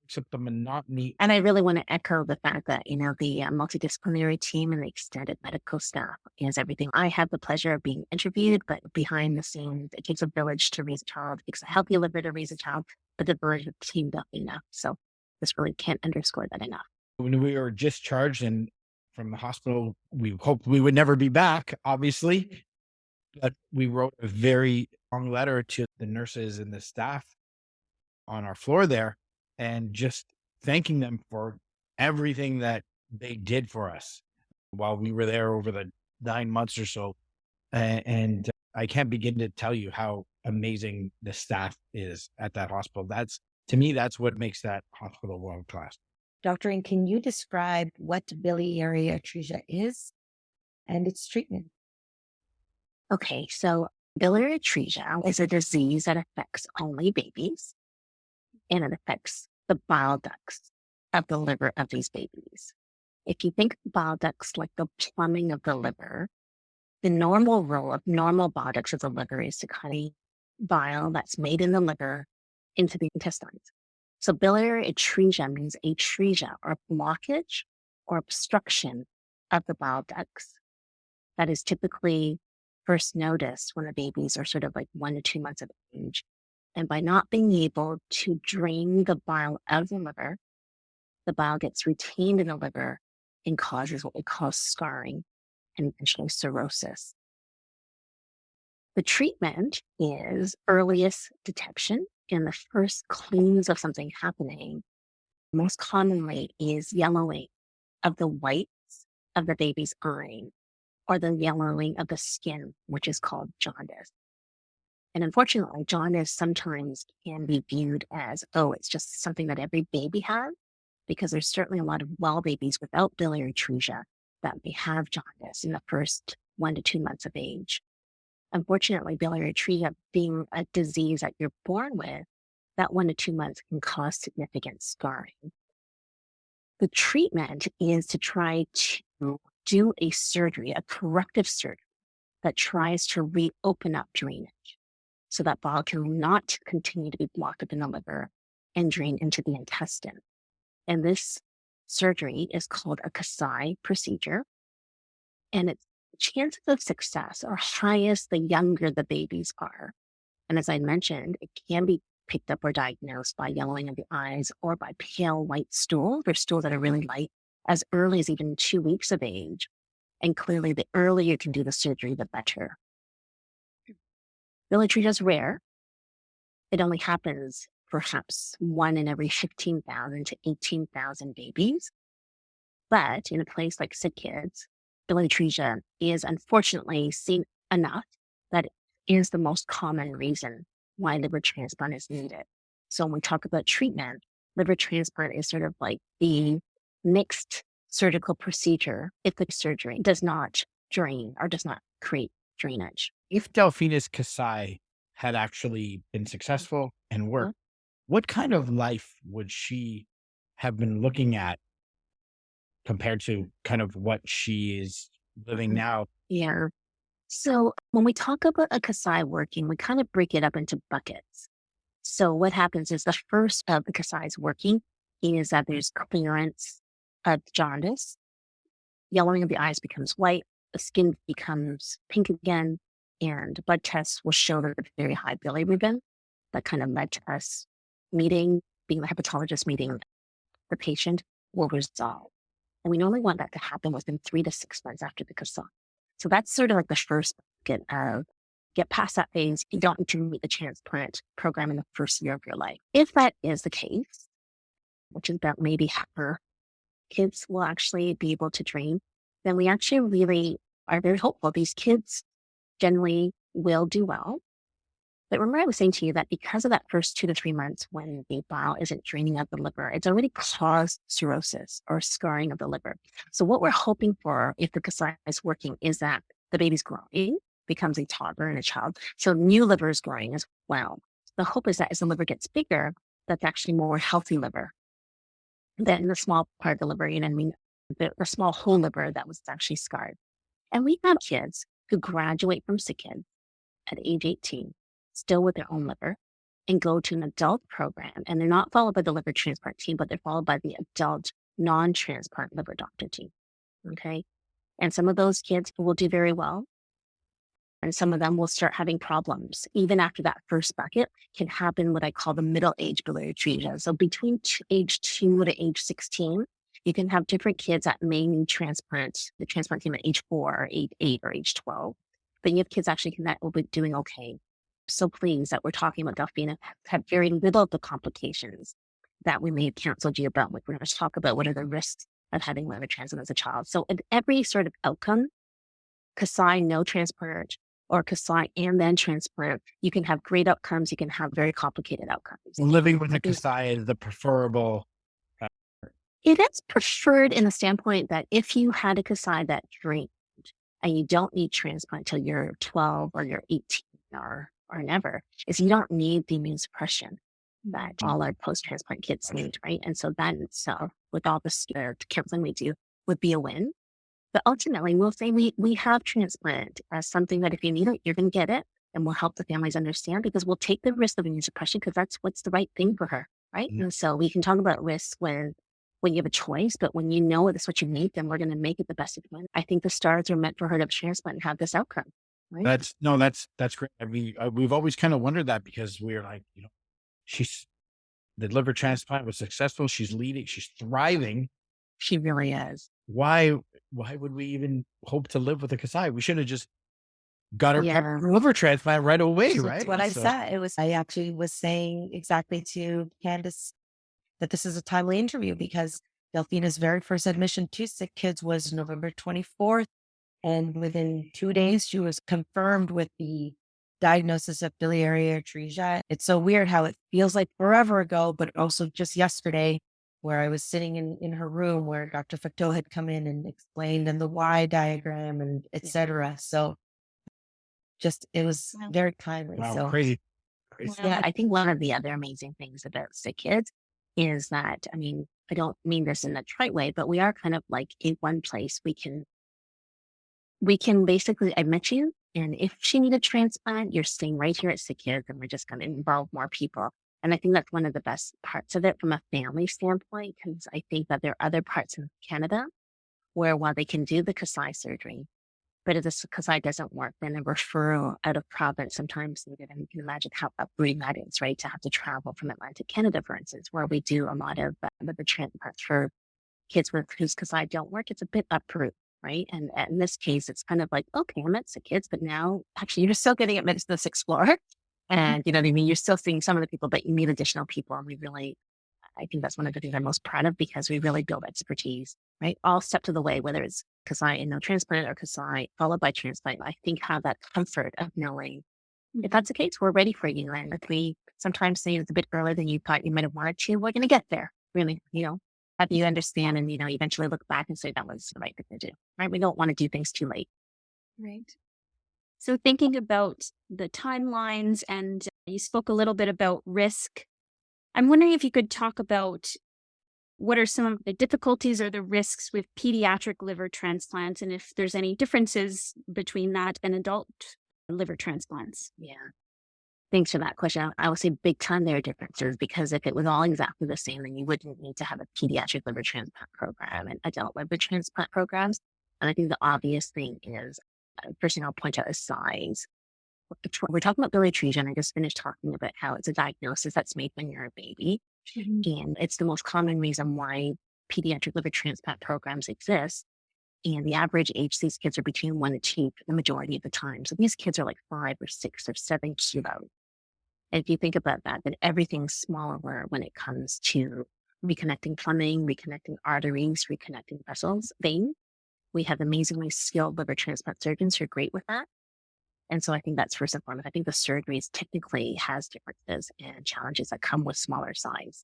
Except the monotony. And I really want to echo the fact that, the multidisciplinary team and the extended medical staff is everything. I have the pleasure of being interviewed, but behind the scenes, it takes a village to raise a child. It takes a healthy liver to raise a child, but the village of Team Delfina. So this really can't underscore that enough. When we were discharged and from the hospital, we hoped we would never be back, obviously. But we wrote a very long letter to the nurses and the staff on our floor there, and just thanking them for everything that they did for us while we were there over the 9 months or so. And I can't begin to tell you how amazing the staff is at that hospital. To me, that's what makes that hospital world class. Dr. Ng, can you describe what biliary atresia is and its treatment? Okay, so biliary atresia is a disease that affects only babies, and it affects the bile ducts of the liver of these babies. If you think of bile ducts like the plumbing of the liver, the normal role of normal bile ducts of the liver is to carry bile that's made in the liver into the intestines. So biliary atresia means atresia or blockage or obstruction of the bile ducts. That is typically first noticed when the babies are sort of like 1 to 2 months of age. And by not being able to drain the bile out of the liver, the bile gets retained in the liver and causes what we call scarring and eventually cirrhosis. The treatment is earliest detection and the first clues of something happening. Most commonly is yellowing of the whites of the baby's eye or the yellowing of the skin, which is called jaundice. And unfortunately, jaundice sometimes can be viewed as, it's just something that every baby has, because there's certainly a lot of well babies without biliary atresia that may have jaundice in the first 1 to 2 months of age. Unfortunately, biliary atresia being a disease that you're born with, that 1 to 2 months can cause significant scarring. The treatment is to try to do a surgery, a corrective surgery that tries to reopen up drainage so that bile can not continue to be blocked up in the liver and drain into the intestine. And this surgery is called a Kasai procedure. And its chances of success are highest the younger the babies are. And as I mentioned, it can be picked up or diagnosed by yellowing of the eyes or by pale white stool or stools that are really light as early as even 2 weeks of age. And clearly, the earlier you can do the surgery, the better. Biliary atresia is rare. It only happens perhaps 1 in every 15,000 to 18,000 babies. But in a place like SickKids, biliary atresia is unfortunately seen enough that it is the most common reason why liver transplant is needed. So when we talk about treatment, liver transplant is sort of like the next surgical procedure if the surgery does not drain or does not create drainage. If Delfina's Kasai had actually been successful and worked, what kind of life would she have been looking at compared to kind of what she is living now? Yeah. So when we talk about a Kasai working, we kind of break it up into buckets. So what happens is the first of the Kasai's working is that there's clearance of jaundice, yellowing of the eyes becomes white, the skin becomes pink again, and blood tests will show that there's very high bilirubin. That kind of led to us being the hepatologist meeting the patient will resolve. And we normally want that to happen within 3 to 6 months after the Kasai. So that's sort of like the first bucket of get past that phase. You don't need to meet the transplant program in the first year of your life. If that is the case, which is about maybe half our kids will actually be able to drain, then we actually really are very hopeful. These kids generally will do well. But remember I was saying to you that because of that first 2 to 3 months when the bile isn't draining out the liver, it's already caused cirrhosis or scarring of the liver. So what we're hoping for if the Kasai is working is that the baby's growing, becomes a toddler and a child. So new liver is growing as well. The hope is that as the liver gets bigger, that's actually more healthy liver than the small part of the liver, the small whole liver that was actually scarred. And we have kids who graduate from SickKids at age 18, still with their own liver, and go to an adult program. And they're not followed by the liver transplant team, but they're followed by the adult non-transplant liver doctor team. Okay. And some of those kids will do very well. And some of them will start having problems. Even after that first bucket can happen what I call the middle age biliary atresia. So between age 2 to age 16, you can have different kids that may need transplant, the transplant team at age 4 or age 8 or age 12. But you have kids actually that will be doing okay. So pleased that we're talking about Delfina have very little of the complications that we may have counseled you about. We're going to talk about what are the risks of having liver transplant as a child. So in every sort of outcome, Kasai, no transplant, or Kasai and then transplant, you can have great outcomes. You can have very complicated outcomes. Living with a Kasai is the preferable. It is preferred in the standpoint that if you had a Kasai that drained and you don't need transplant till you're 12 or you're 18 or never, is you don't need the immune suppression that all our post-transplant kids need, right? And so that itself, with all the counseling we do, would be a win. But ultimately, we'll say we have transplant as something that if you need it, you're going to get it. And we'll help the families understand because we'll take the risk of immune suppression because that's what's the right thing for her, right? Mm-hmm. And so we can talk about risks when you have a choice, but when you know that's what you need, then we're going to make it the best it can. I think the stars are meant for her to transplant and have this outcome. Right? That's great. I mean, we've always kind of wondered that because we're like, the liver transplant was successful. She's leading. She's thriving. She really is. Why would we even hope to live with a Kasai? We should have just got her liver transplant right away, right? That's what I said. I actually was saying exactly to Candice that this is a timely interview because Delfina's very first admission to SickKids was November 24th. And within 2 days, she was confirmed with the diagnosis of biliary atresia. It's so weird how it feels like forever ago, but also just yesterday where I was sitting in her room where Dr. Facteau had come in and explained and the Y diagram and etc. So just, it was very timely. Wow, so crazy. Yeah, I think one of the other amazing things about SickKids is that, I mean, I don't mean this in a trite way, but we are kind of like in one place. We can basically admit you. And if she needed a transplant, you're staying right here at SickKids, and we're just going to involve more people. And I think that's one of the best parts of it from a family standpoint, because I think that there are other parts in Canada where while they can do the Kasai surgery, but if the Kasai doesn't work, then a referral out of province sometimes needed. And you can imagine how uprooting that is, right? To have to travel from Atlantic Canada, for instance, where we do a lot of the transplants for kids whose Kasai don't work. It's a bit uproot, right? And in this case, it's kind of like, okay, I'm at SickKids, but now actually you're still getting admitted to this Explorer. And you know what I mean? You're still seeing some of the people, but you need additional people. And I think that's one of the things I'm most proud of, because we really build expertise, right? All steps of the way, whether it's Kasai and no transplant or Kasai followed by transplant. I think have that comfort of knowing if that's the case, we're ready for you. And if we sometimes say it's a bit earlier than you thought you might have wanted to, we're going to get there. Really, have you understand and, eventually look back and say that was the right thing to do, right? We don't want to do things too late. Right. So thinking about the timelines, and you spoke a little bit about risk. I'm wondering if you could talk about what are some of the difficulties or the risks with pediatric liver transplants, and if there's any differences between that and adult liver transplants. Yeah. Thanks for that question. I would say big time there are differences, because if it was all exactly the same, then you wouldn't need to have a pediatric liver transplant program and adult liver transplant programs. And I think the obvious thing is, first thing I'll point out is size. We're talking about biliary atresia, and I just finished talking about how it's a diagnosis that's made when you're a baby. And it's the most common reason why pediatric liver transplant programs exist. And the average age, these kids are between 1 and 2 for the majority of the time. So these kids are like 5 or 6 or 7 kilos. And if you think about that, then everything's smaller when it comes to reconnecting plumbing, reconnecting arteries, reconnecting vessels, veins. We have amazingly skilled liver transplant surgeons who are great with that. And so I think that's first and foremost. I think the surgeries technically has differences and challenges that come with smaller size.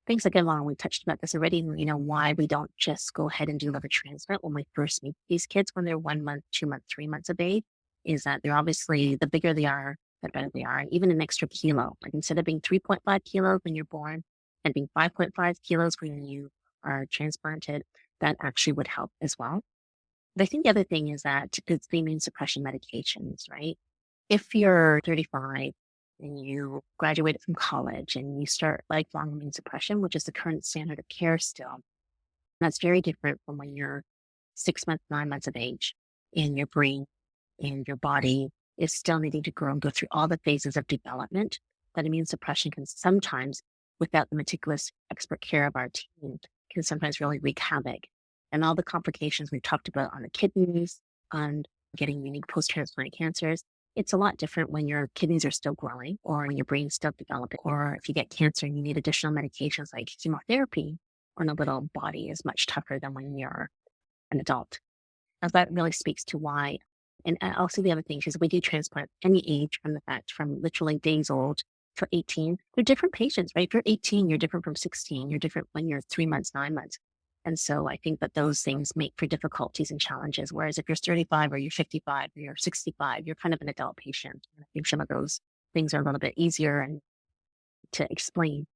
Things that get along, we touched about this already, why we don't just go ahead and do liver transplant when we first meet these kids when they're 1 month, 2 months, 3 months of age, is that they're obviously, the bigger they are, the better they are. And even an extra kilo, like instead of being 3.5 kilos when you're born and being 5.5 kilos when you are transplanted, that actually would help as well. But I think the other thing is that it's the immune suppression medications, right? If you're 35 and you graduated from college and you start lifelong immune suppression, which is the current standard of care still, that's very different from when you're 6 months, 9 months of age, and your brain and your body is still needing to grow and go through all the phases of development. That immune suppression can sometimes, without the meticulous expert care of our team, can sometimes really wreak havoc. And all the complications we've talked about on the kidneys, on getting unique post-transplant cancers, it's a lot different when your kidneys are still growing or when your brain's still developing, or if you get cancer and you need additional medications like chemotherapy on a little body is much tougher than when you're an adult. Now that really speaks to why. And also the other thing is we do transplant any age from literally days old to 18. They're different patients, right? If you're 18, you're different from 16. You're different when you're 3 months, 9 months. And so I think that those things make for difficulties and challenges. Whereas if you're 35 or you're 55 or you're 65, you're kind of an adult patient. And I think some of those things are a little bit easier and to explain.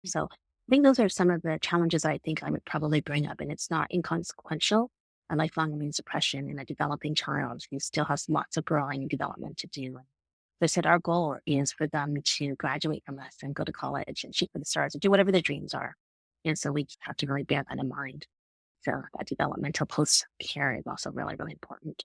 So I think those are some of the challenges I think I would probably bring up. And it's not inconsequential. A lifelong immune suppression in a developing child who still has lots of growing and development to do. And they said our goal is for them to graduate from us and go to college and shoot for the stars and do whatever their dreams are. And so we have to really bear that in mind. So that developmental post-care is also really, really important.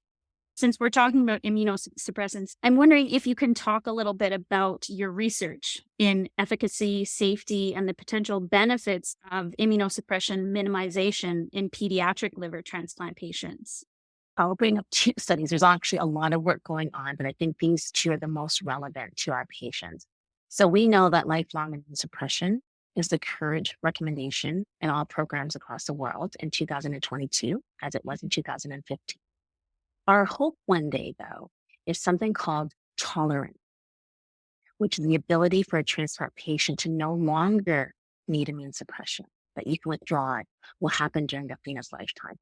Since we're talking about immunosuppressants, I'm wondering if you can talk a little bit about your research in efficacy, safety, and the potential benefits of immunosuppression minimization in pediatric liver transplant patients. I'll bring up 2 studies. There's actually a lot of work going on, but I think these 2 are the most relevant to our patients. So we know that lifelong immunosuppression is the current recommendation in all programs across the world in 2022, as it was in 2015. Our hope one day, though, is something called tolerance, which is the ability for a transplant patient to no longer need immune suppression, that you can withdraw it, will happen during Delfina's lifetime.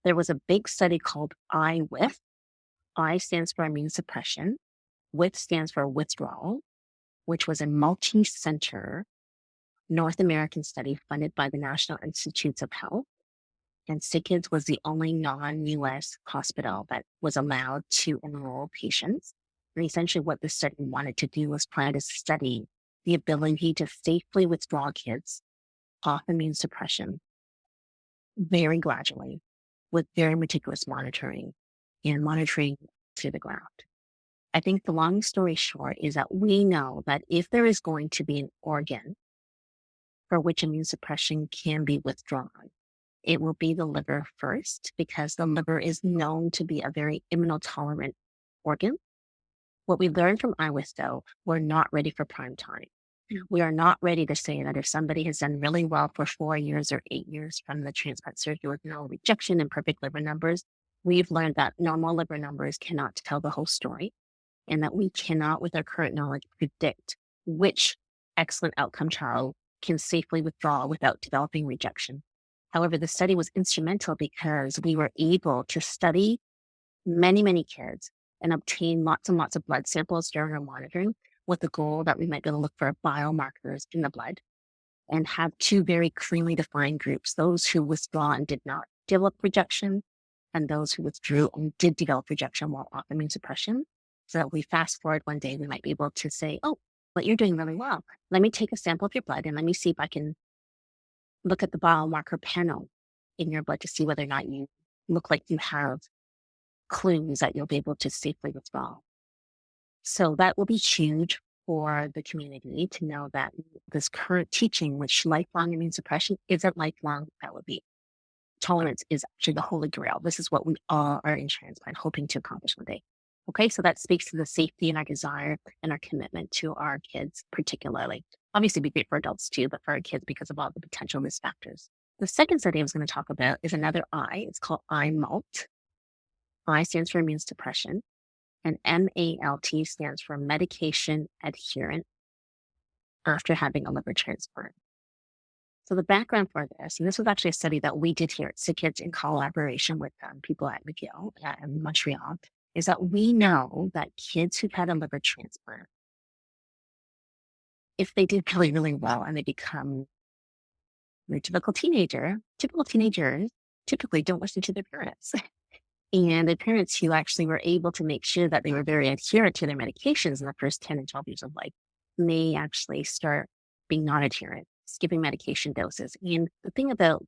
There was a big study called I-WITH. I stands for immune suppression. WITH stands for withdrawal, which was a multi-center North American study funded by the National Institutes of Health. And SickKids was the only non-US hospital that was allowed to enroll patients. And essentially what the study wanted to do was try to study the ability to safely withdraw kids off immune suppression very gradually with very meticulous monitoring and monitoring to the graft. I think the long story short is that we know that if there is going to be an organ for which immune suppression can be withdrawn, it will be the liver first, because the liver is known to be a very immunotolerant organ. What we learned from IWIS, though, we're not ready for prime time. We are not ready to say that if somebody has done really well for 4 years or 8 years from the transplant surgery with no rejection and perfect liver numbers, we've learned that normal liver numbers cannot tell the whole story, and that we cannot, with our current knowledge, predict which excellent outcome child can safely withdraw without developing rejection. However, the study was instrumental because we were able to study many, many kids and obtain lots and lots of blood samples during our monitoring, with the goal that we might be able to look for biomarkers in the blood and have two very clearly defined groups: those who withdraw and did not develop rejection, and those who withdrew and did develop rejection while off immune suppression. So that we fast forward one day, we might be able to say, oh, but you're doing really well. Let me take a sample of your blood and let me see if I can look at the biomarker panel in your blood to see whether or not you look like you have clues that you'll be able to safely withdraw. So that will be huge for the community to know that this current teaching, which lifelong immune suppression isn't lifelong, that would be tolerance, is actually the holy grail. This is what we all are in transplant hoping to accomplish one day. Okay, so that speaks to the safety and our desire and our commitment to our kids, particularly. Obviously, it'd be great for adults too, but for our kids because of all the potential risk factors. The second study I was going to talk about is another I. It's called IMALT. I stands for immune suppression, and MALT stands for medication adherent after having a liver transplant. So the background for this, and this was actually a study that we did here at SickKids in collaboration with people at McGill in Montreal, is that we know that kids who've had a liver transplant, if they did really, really well and they become your typical teenagers typically don't listen to their parents. And the parents who actually were able to make sure that they were very adherent to their medications in the first 10 and 12 years of life may actually start being non-adherent, skipping medication doses. And the thing about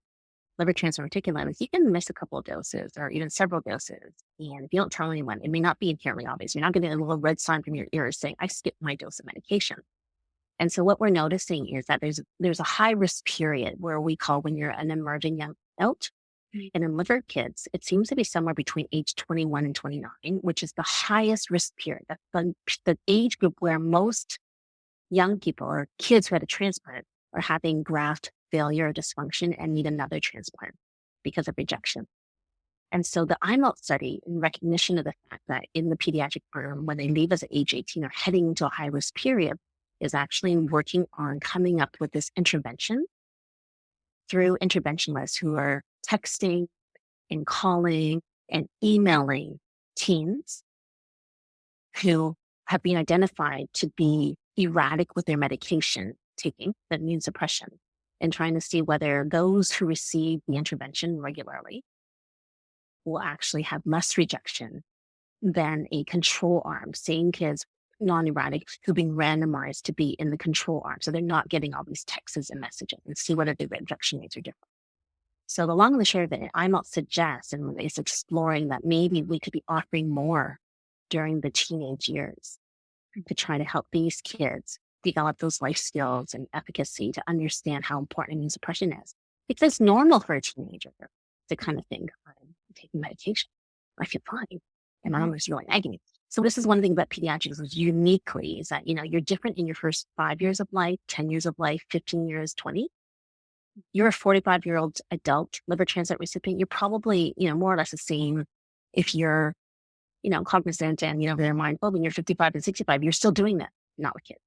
liver transplant particularly is you can miss a couple of doses or even several doses. And if you don't tell anyone, it may not be inherently obvious. You're not getting a little red sign from your ears saying, I skipped my dose of medication. And so what we're noticing is that there's a high risk period where we call when you're an emerging young adult. And in liver kids, it seems to be somewhere between age 21 and 29, which is the highest risk period. That's the age group where most young people or kids who had a transplant are having graft failure or dysfunction and need another transplant because of rejection. And so the IMALT study, in recognition of the fact that in the pediatric arm, when they leave us at age 18 or heading into a high risk period, is actually working on coming up with this intervention through interventionists who are texting and calling and emailing teens who have been identified to be erratic with their medication taking, the immune suppression, and trying to see whether those who receive the intervention regularly will actually have less rejection than a control arm, same kids, non-erratic, who've been randomized to be in the control arm. So they're not getting all these texts and messages, and see whether the rejection rates are different. So the long and the short of it, IMALT suggests and is exploring that maybe we could be offering more during the teenage years to try to help these kids develop those life skills and efficacy to understand how important immune suppression is. Because it's normal for a teenager to kind of think, I'm taking medication, I feel fine, and my mom is really nagging me. So this is one thing about pediatrics is uniquely is that, you're different in your first 5 years of life, 10 years of life, 15 years, 20. You're a 45-year-old adult liver transplant recipient. You're probably, more or less the same if you're, cognizant and, very mindful. When you're 55 and 65, you're still doing that, not with kids.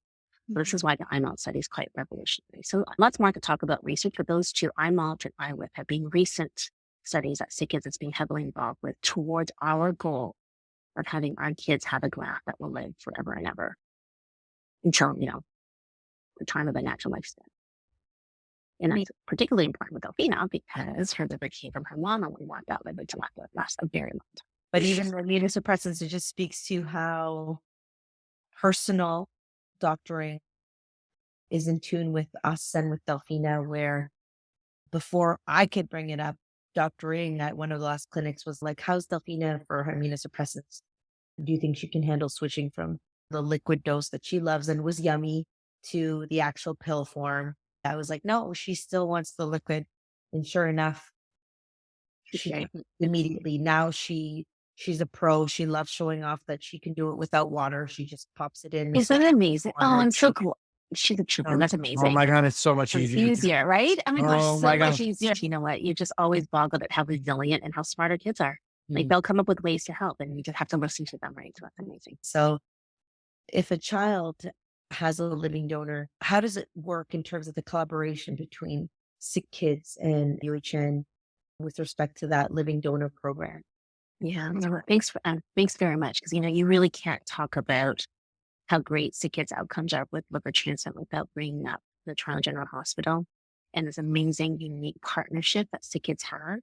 So this is why the IMALT study is quite revolutionary. So lots more to talk about research, but those two, IMALT and IWIP, have been recent studies that SickKids has been heavily involved with towards our goal of having our kids have a graft that will live forever and ever until, the time of the natural lifespan. And that's particularly important with Delfina because her liver came from her mom, and we want that liver to last a very long time. But even the immunosuppressants, it just speaks to how personal doctoring is in tune with us and with Delfina, where before I could bring it up, doctoring at one of the last clinics was like, how's Delfina for her immunosuppressants? Do you think she can handle switching from the liquid dose that she loves and was yummy to the actual pill form? I was like, no, she still wants the liquid. And sure enough, she immediately now she's a pro. She loves showing off that she can do it without water. She just pops it in. Isn't that amazing? Oh, water. I'm so cool. She's a trooper. That's amazing. Oh my God, it's so much It's easier. easier, right? Oh my gosh, Oh so my much gosh. easier. You know what? You just always boggled at how resilient and how smart our kids are. Like Mm. they'll come up with ways to help, and you just have to listen to them, right? So that's amazing. So if a child has a living donor, how does it work in terms of the collaboration between SickKids and UHN with respect to that living donor program? Yeah, no, thanks very much. Because you really can't talk about how great SickKids outcomes are with liver transplant without bringing up the Toronto General Hospital and this amazing, unique partnership that SickKids had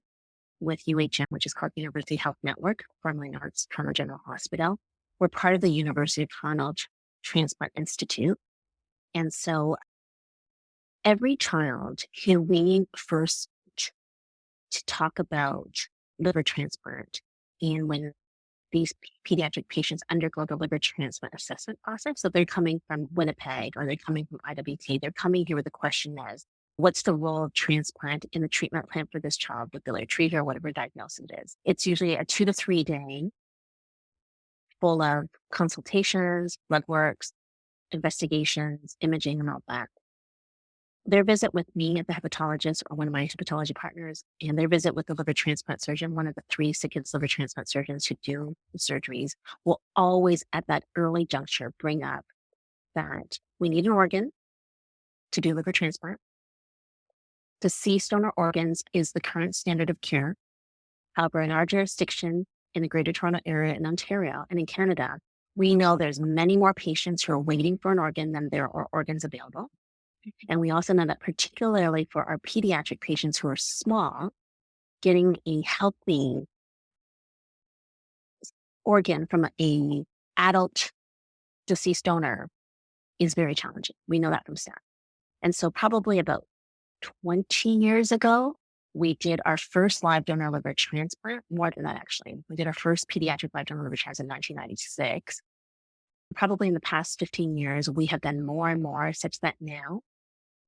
with UHN, which is called University Health Network, formerly known as Toronto General Hospital. We're part of the University of Toronto Transplant Institute. And so every child who we first to talk about liver transplant, and when these pediatric patients undergo the liver transplant assessment process, so they're coming from Winnipeg or they're coming from IWT, they're coming here with the question as, what's the role of transplant in the treatment plan for this child with biliary atresia or whatever diagnosis it is? It's usually a 2 to 3 day full of consultations, blood works, investigations, imaging, and all that. Their visit with me at the hepatologist or one of my hepatology partners, and their visit with the liver transplant surgeon, one of the 3 SickKids liver transplant surgeons who do the surgeries, will always at that early juncture bring up that we need an organ to do liver transplant. Deceased donor organs is the current standard of care. However, in our jurisdiction, in the Greater Toronto Area in Ontario and in Canada, we know there's many more patients who are waiting for an organ than there are organs available. And we also know that particularly for our pediatric patients who are small, getting a healthy organ from a adult deceased donor is very challenging. We know that from stats. And so probably about 20 years ago, we did our first live donor liver transplant, more than that actually. We did our first pediatric live donor liver transplant in 1996. Probably in the past 15 years, we have done more and more, such that now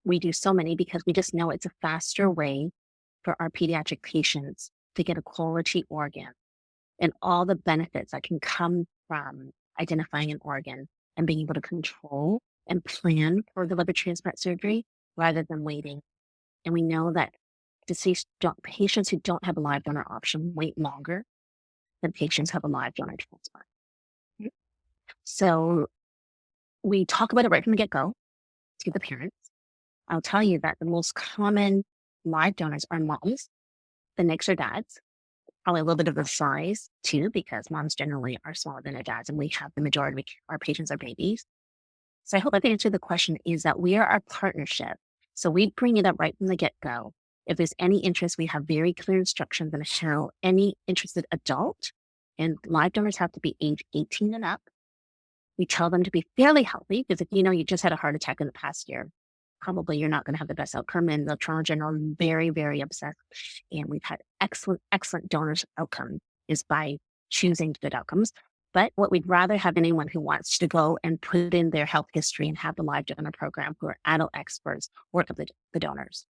we do so many because we just know it's a faster way for our pediatric patients to get a quality organ and all the benefits that can come from identifying an organ and being able to control and plan for the liver transplant surgery rather than waiting. And we know that patients who don't have a live donor option wait longer than patients who have a live donor transplant. So we talk about it right from the get-go to the parents. I'll tell you that the most common live donors are moms. The next are dads. Probably a little bit of the size too, because moms generally are smaller than their dads, and we have the majority of our patients are babies. So I hope I've answered the question is that we are our partnership. So we bring it up right from the get-go. If there's any interest, we have very clear instructions on how any interested adult, and live donors have to be age 18 and up. We tell them to be fairly healthy because if you just had a heart attack in the past year, probably you're not going to have the best outcome. And the Toronto General is very, very upset. And we've had excellent donors outcome is by choosing good outcomes. But what we'd rather have anyone who wants to go and put in their health history and have the live donor program who are adult experts work with the donors.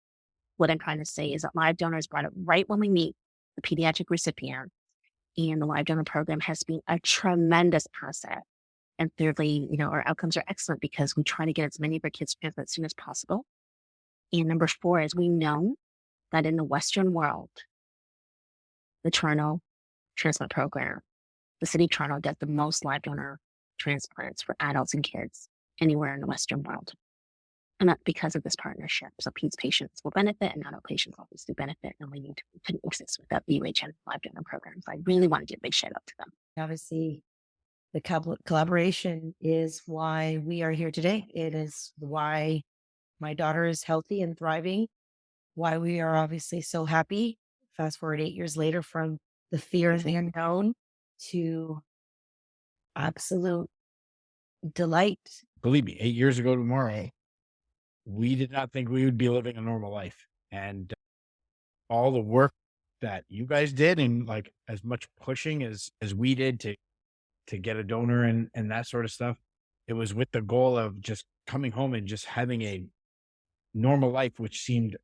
What I'm trying to say is that live donors brought it right when we meet the pediatric recipient. And the live donor program has been a tremendous asset. And thirdly, our outcomes are excellent because we try to get as many of our kids transplanted as soon as possible. And number 4 is we know that in the Western world, the Toronto transplant program, the city of Toronto does the most live donor transplants for adults and kids anywhere in the Western world. And that's because of this partnership. So peds patients will benefit and adult patients obviously benefit. And we couldn't exist without the UHN live donor program. So I really want to give a big shout out to them. Obviously, the collaboration is why we are here today. It is why my daughter is healthy and thriving why we are obviously so happy. Fast forward 8 years later from the fear of the unknown to absolute delight. Believe me, 8 years ago tomorrow, we did not think we would be living a normal life. And all the work that you guys did, and like as much pushing as we did to get a donor and that sort of stuff, it was with the goal of just coming home and just having a normal life, which seemed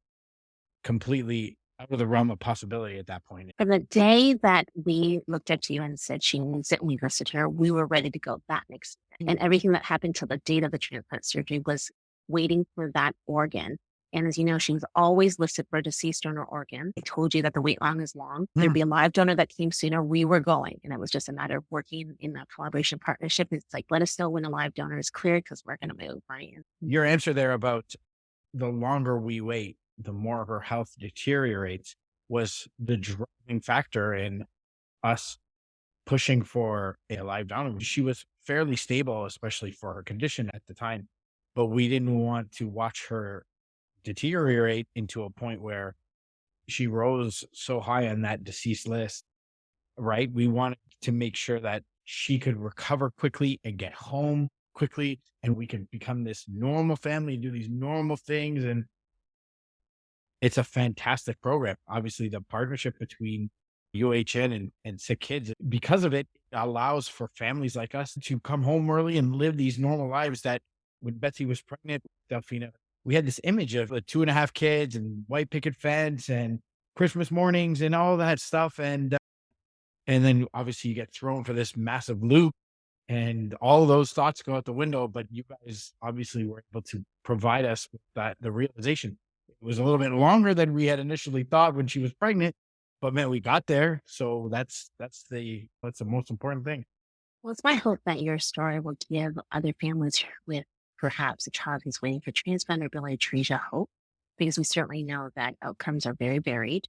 completely out of the realm of possibility at that point. From the day that we looked at you and said she needs it and we listed her, we were ready to go that next day. And everything that happened till the date of the transplant surgery was waiting for that organ. And as you know, she was always listed for a deceased donor organ. I told you that the wait line is long. There'd be a live donor that came sooner. We were going. And it was just a matter of working in that collaboration partnership. It's like, let us know when a live donor is cleared because we're going to move, right? Your answer there about the longer we wait, the more her health deteriorates was the driving factor in us pushing for a live donor. She was fairly stable, especially for her condition at the time, but we didn't want to watch her deteriorate into a point where she rose so high on that deceased list, right? We wanted to make sure that she could recover quickly and get home quickly, and we could become this normal family and do these normal things. And it's a fantastic program. Obviously, the partnership between UHN and SickKids, because of it, allows for families like us to come home early and live these normal lives that when Betsy was pregnant with Delfina, we had this image of 2.5 kids and white picket fence and Christmas mornings and all that stuff. And then obviously you get thrown for this massive loop and all those thoughts go out the window. But you guys obviously were able to provide us with the realization. It was a little bit longer than we had initially thought when she was pregnant, but man, we got there. So that's the most important thing. Well, it's my hope that your story will give other families with perhaps a child who's waiting for transplant or biliary atresia hope, because we certainly know that outcomes are very varied.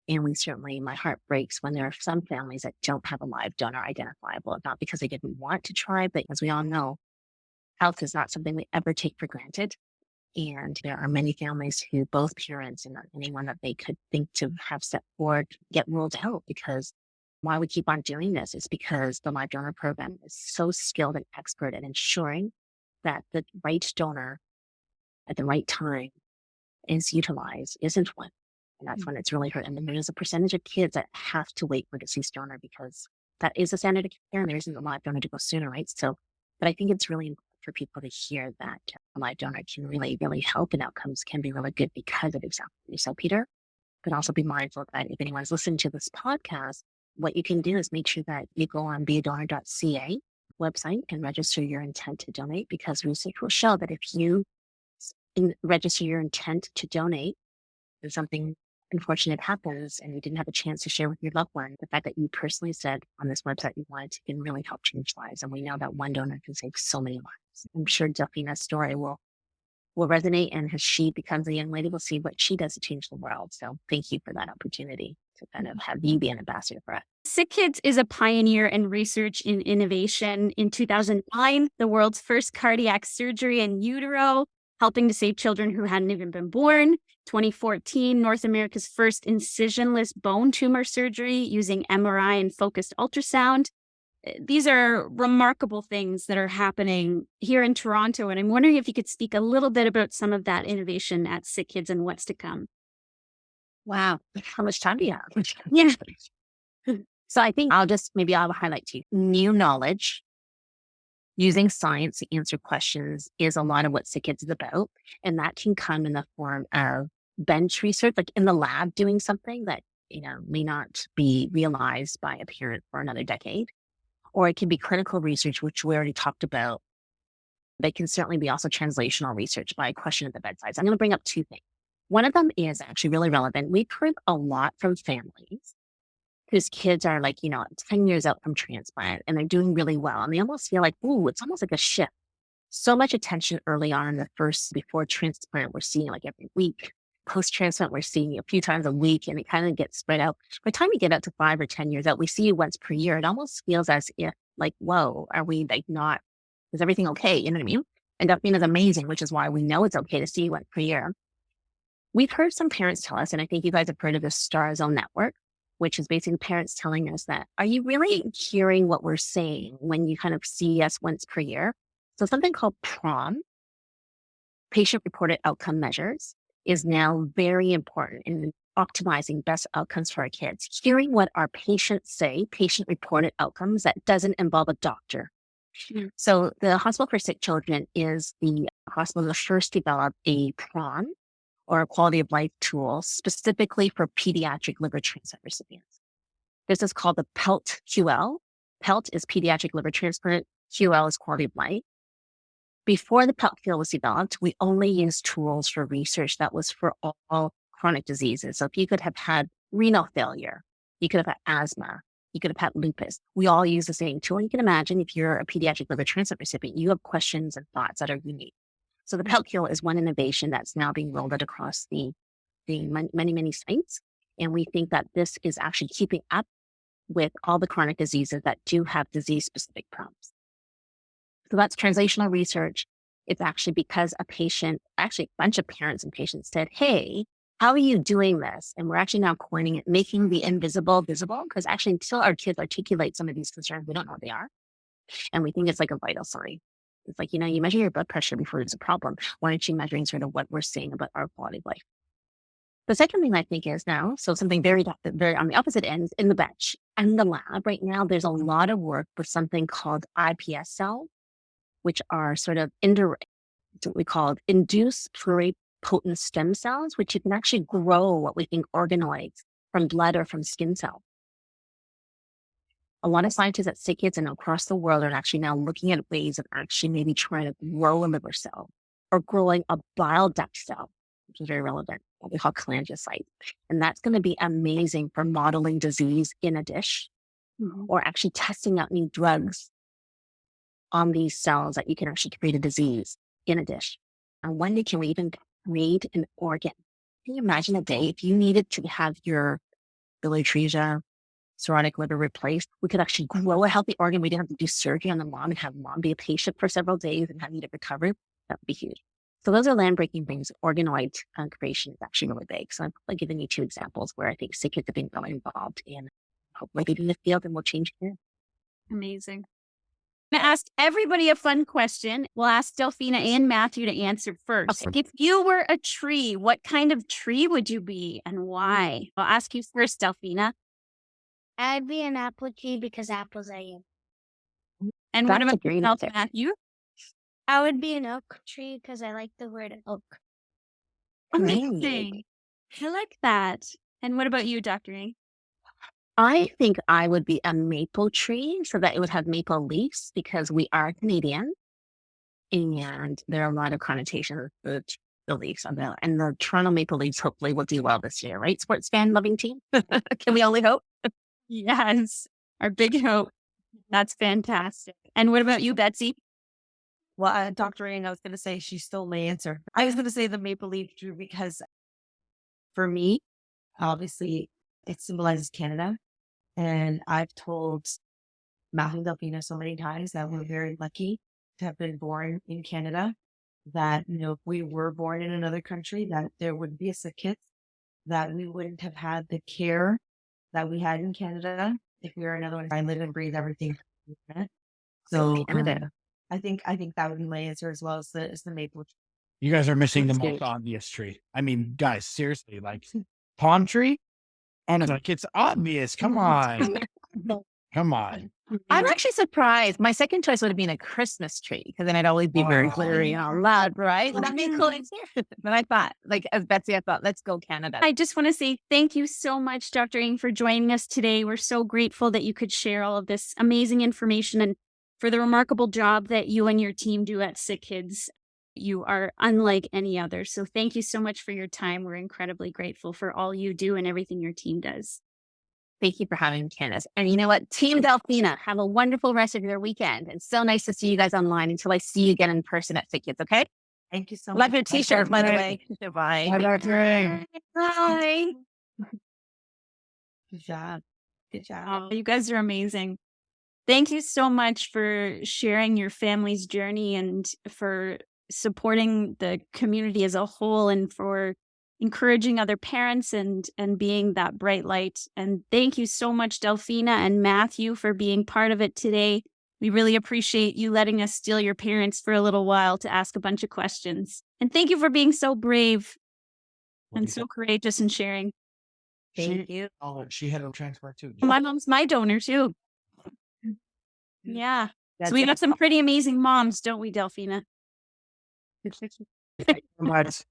And my heart breaks when there are some families that don't have a live donor identifiable, not because they didn't want to try, but as we all know, health is not something we ever take for granted. And there are many families who both parents and anyone that they could think to have stepped forward get ruled out, because why we keep on doing this is because the live donor program is so skilled and expert at ensuring that the right donor at the right time is utilized, isn't one. And that's when it's really hurt. And then there's a percentage of kids that have to wait for a deceased donor because that is a standard of care and there isn't a live donor to go sooner, right? So, but I think it's really important for people to hear that a live donor can really, really help and outcomes can be really good because of exactly what you said, Peter. But also be mindful that if anyone's listening to this podcast, what you can do is make sure that you go on beadonor.ca website and register your intent to donate, because research will show that if you register your intent to donate and something unfortunate happens and you didn't have a chance to share with your loved one, the fact that you personally said on this website you wanted to can really help change lives. And we know that one donor can save so many lives. I'm sure Delfina's story will resonate, and as she becomes a young lady, we'll see what she does to change the world. So thank you for that opportunity to kind of have you be an ambassador for it. SickKids is a pioneer in research and innovation. In 2009, the world's first cardiac surgery in utero, helping to save children who hadn't even been born. 2014, North America's first incisionless bone tumor surgery using MRI and focused ultrasound. These are remarkable things that are happening here in Toronto. And I'm wondering if you could speak a little bit about some of that innovation at SickKids and what's to come. Wow. How much time do you have? Yeah. So I think I'll highlight to you new knowledge. Using science to answer questions is a lot of what SickKids is about. And that can come in the form of bench research, like in the lab doing something that, may not be realized by a parent for another decade. Or it can be clinical research, which we already talked about. But it can certainly be also translational research by a question at the bedside. So I'm going to bring up two things. One of them is actually really relevant. We've heard a lot from families whose kids are 10 years out from transplant and they're doing really well. And they almost feel like, ooh, it's almost like a shift. So much attention early on in the first, before transplant, we're seeing like every week. Post-transplant, we're seeing a few times a week, and it kind of gets spread out. By the time you get out to 5 or 10 years out, we see you once per year. It almost feels as if whoa, are we not, is everything okay? You know what I mean? And Delfina is amazing, which is why we know it's okay to see you once per year. We've heard some parents tell us, and I think you guys have heard of the Star Zone Network, which is basically parents telling us that, are you really hearing what we're saying when you kind of see us once per year? So something called PROM, patient reported outcome measures, is now very important in optimizing best outcomes for our kids. Hearing what our patients say, patient reported outcomes, that doesn't involve a doctor. So the Hospital for Sick Children is the hospital that first developed a PROM, or a quality of life tool, specifically for pediatric liver transplant recipients. This is called the PELT QL. PELT is pediatric liver transplant. QL is quality of life. Before the PELT QL was developed, we only used tools for research that was for all chronic diseases. So if you could have had renal failure, you could have had asthma, you could have had lupus. We all use the same tool. You can imagine if you're a pediatric liver transplant recipient, you have questions and thoughts that are unique. So the PELT QL is one innovation that's now being rolled out across the many sites. And we think that this is actually keeping up with all the chronic diseases that do have disease-specific problems. So that's translational research. It's actually because a bunch of parents and patients said, hey, how are you doing this? And we're actually now coining it, making the invisible visible, because actually until our kids articulate some of these concerns, we don't know what they are. And we think it's like a vital sign. It's like, you measure your blood pressure before it's a problem. Why aren't you measuring sort of what we're saying about our quality of life? The second thing I think is now, so something very on the opposite end, in the bench and the lab right now, there's a lot of work for something called iPS cells, which are sort of indirect, what we call induced pluripotent stem cells, which you can actually grow what we think organoids from blood or from skin cells. A lot of scientists at SickKids and across the world are actually now looking at ways of actually maybe trying to grow a liver cell or growing a bile duct cell, which is very relevant, what we call cholangiocytes. And that's going to be amazing for modeling disease in a dish, or actually testing out new drugs on these cells that you can actually create a disease in a dish. And one day, can we even create an organ? Can you imagine a day if you needed to have your biliary atresia, cirrhotic liver replaced? We could actually grow a healthy organ. We didn't have to do surgery on the mom and have mom be a patient for several days and have need to recover. That would be huge. So those are land-breaking things. Organoid creation is actually really big. So I'm giving you two examples where I think SickKids have been really involved in hopefully in the field, and we'll change it. Amazing. I'm going to ask everybody a fun question. We'll ask Delfina and Matthew to answer first. Okay. If you were a tree, what kind of tree would you be and why? I'll ask you first, Delfina. I'd be an apple tree because apples I am. And That's what about a great yourself, answer. Matthew? I would be an oak tree because I like the word oak. Amazing. I like that. And what about you, Dr. Ng? I think I would be a maple tree so that it would have maple leaves because we are Canadian and there are a lot of connotations with the leaves on that. And the Toronto Maple Leafs hopefully will do well this year, right? Sports fan loving team. Can we only hope? Yes, our big hope. That's fantastic. And what about you, Betsy? Well, Dr. Ng, I was going to say she stole my answer. I was going to say the maple leaf tree because for me, obviously, it symbolizes Canada. And I've told Matthew and Delfina so many times that we're very lucky to have been born in Canada, that, if we were born in another country, that there would be a SickKids, that we wouldn't have had the care that we had in Canada if we were another one. I live and breathe everything. So Canada. I think that would be my answer as well as the maple tree. You guys are missing the That's most good. obvious tree. I mean, guys, seriously, like palm tree? And it's like, it's obvious. Come on. Come on. I'm actually surprised. My second choice would have been a Christmas tree because then I'd always be very glittery and loud, right? Would that be cool? But I thought, as Betsy, let's go Canada. I just want to say thank you so much, Dr. Ng, for joining us today. We're so grateful that you could share all of this amazing information and for the remarkable job that you and your team do at SickKids. You are unlike any other. So thank you so much for your time. We're incredibly grateful for all you do and everything your team does. Thank you for having me, Candice. And you know what? Team Delfina, have a wonderful rest of your weekend. It's so nice to see you guys online until I see you again in person at SickKids, okay? Thank you so much. Love your t-shirt, by the way. Bye. Bye, Dr. Ng. Bye. Good job. Good job. Oh, you guys are amazing. Thank you so much for sharing your family's journey and for supporting the community as a whole and for encouraging other parents and being that bright light. And thank you so much, Delfina and Matthew, for being part of it today. We really appreciate you letting us steal your parents for a little while to ask a bunch of questions. And thank you for being so brave and so courageous in sharing. Thank you. Oh, she had a transplant too. My mom's my donor too. Yeah. That's So we got some pretty amazing moms, don't we, Delfina? Thank you so much.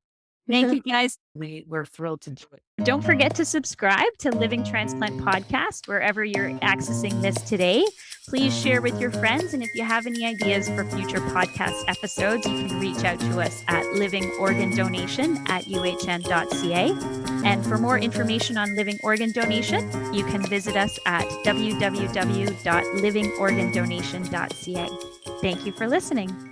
Thank you, guys. we're thrilled to do it. Don't forget to subscribe to Living Transplant Podcast wherever you're accessing this today. Please share with your friends. And if you have any ideas for future podcast episodes, you can reach out to us at livingorgandonation@uhn.ca. And for more information on living organ donation, you can visit us at www.livingorgandonation.ca. Thank you for listening.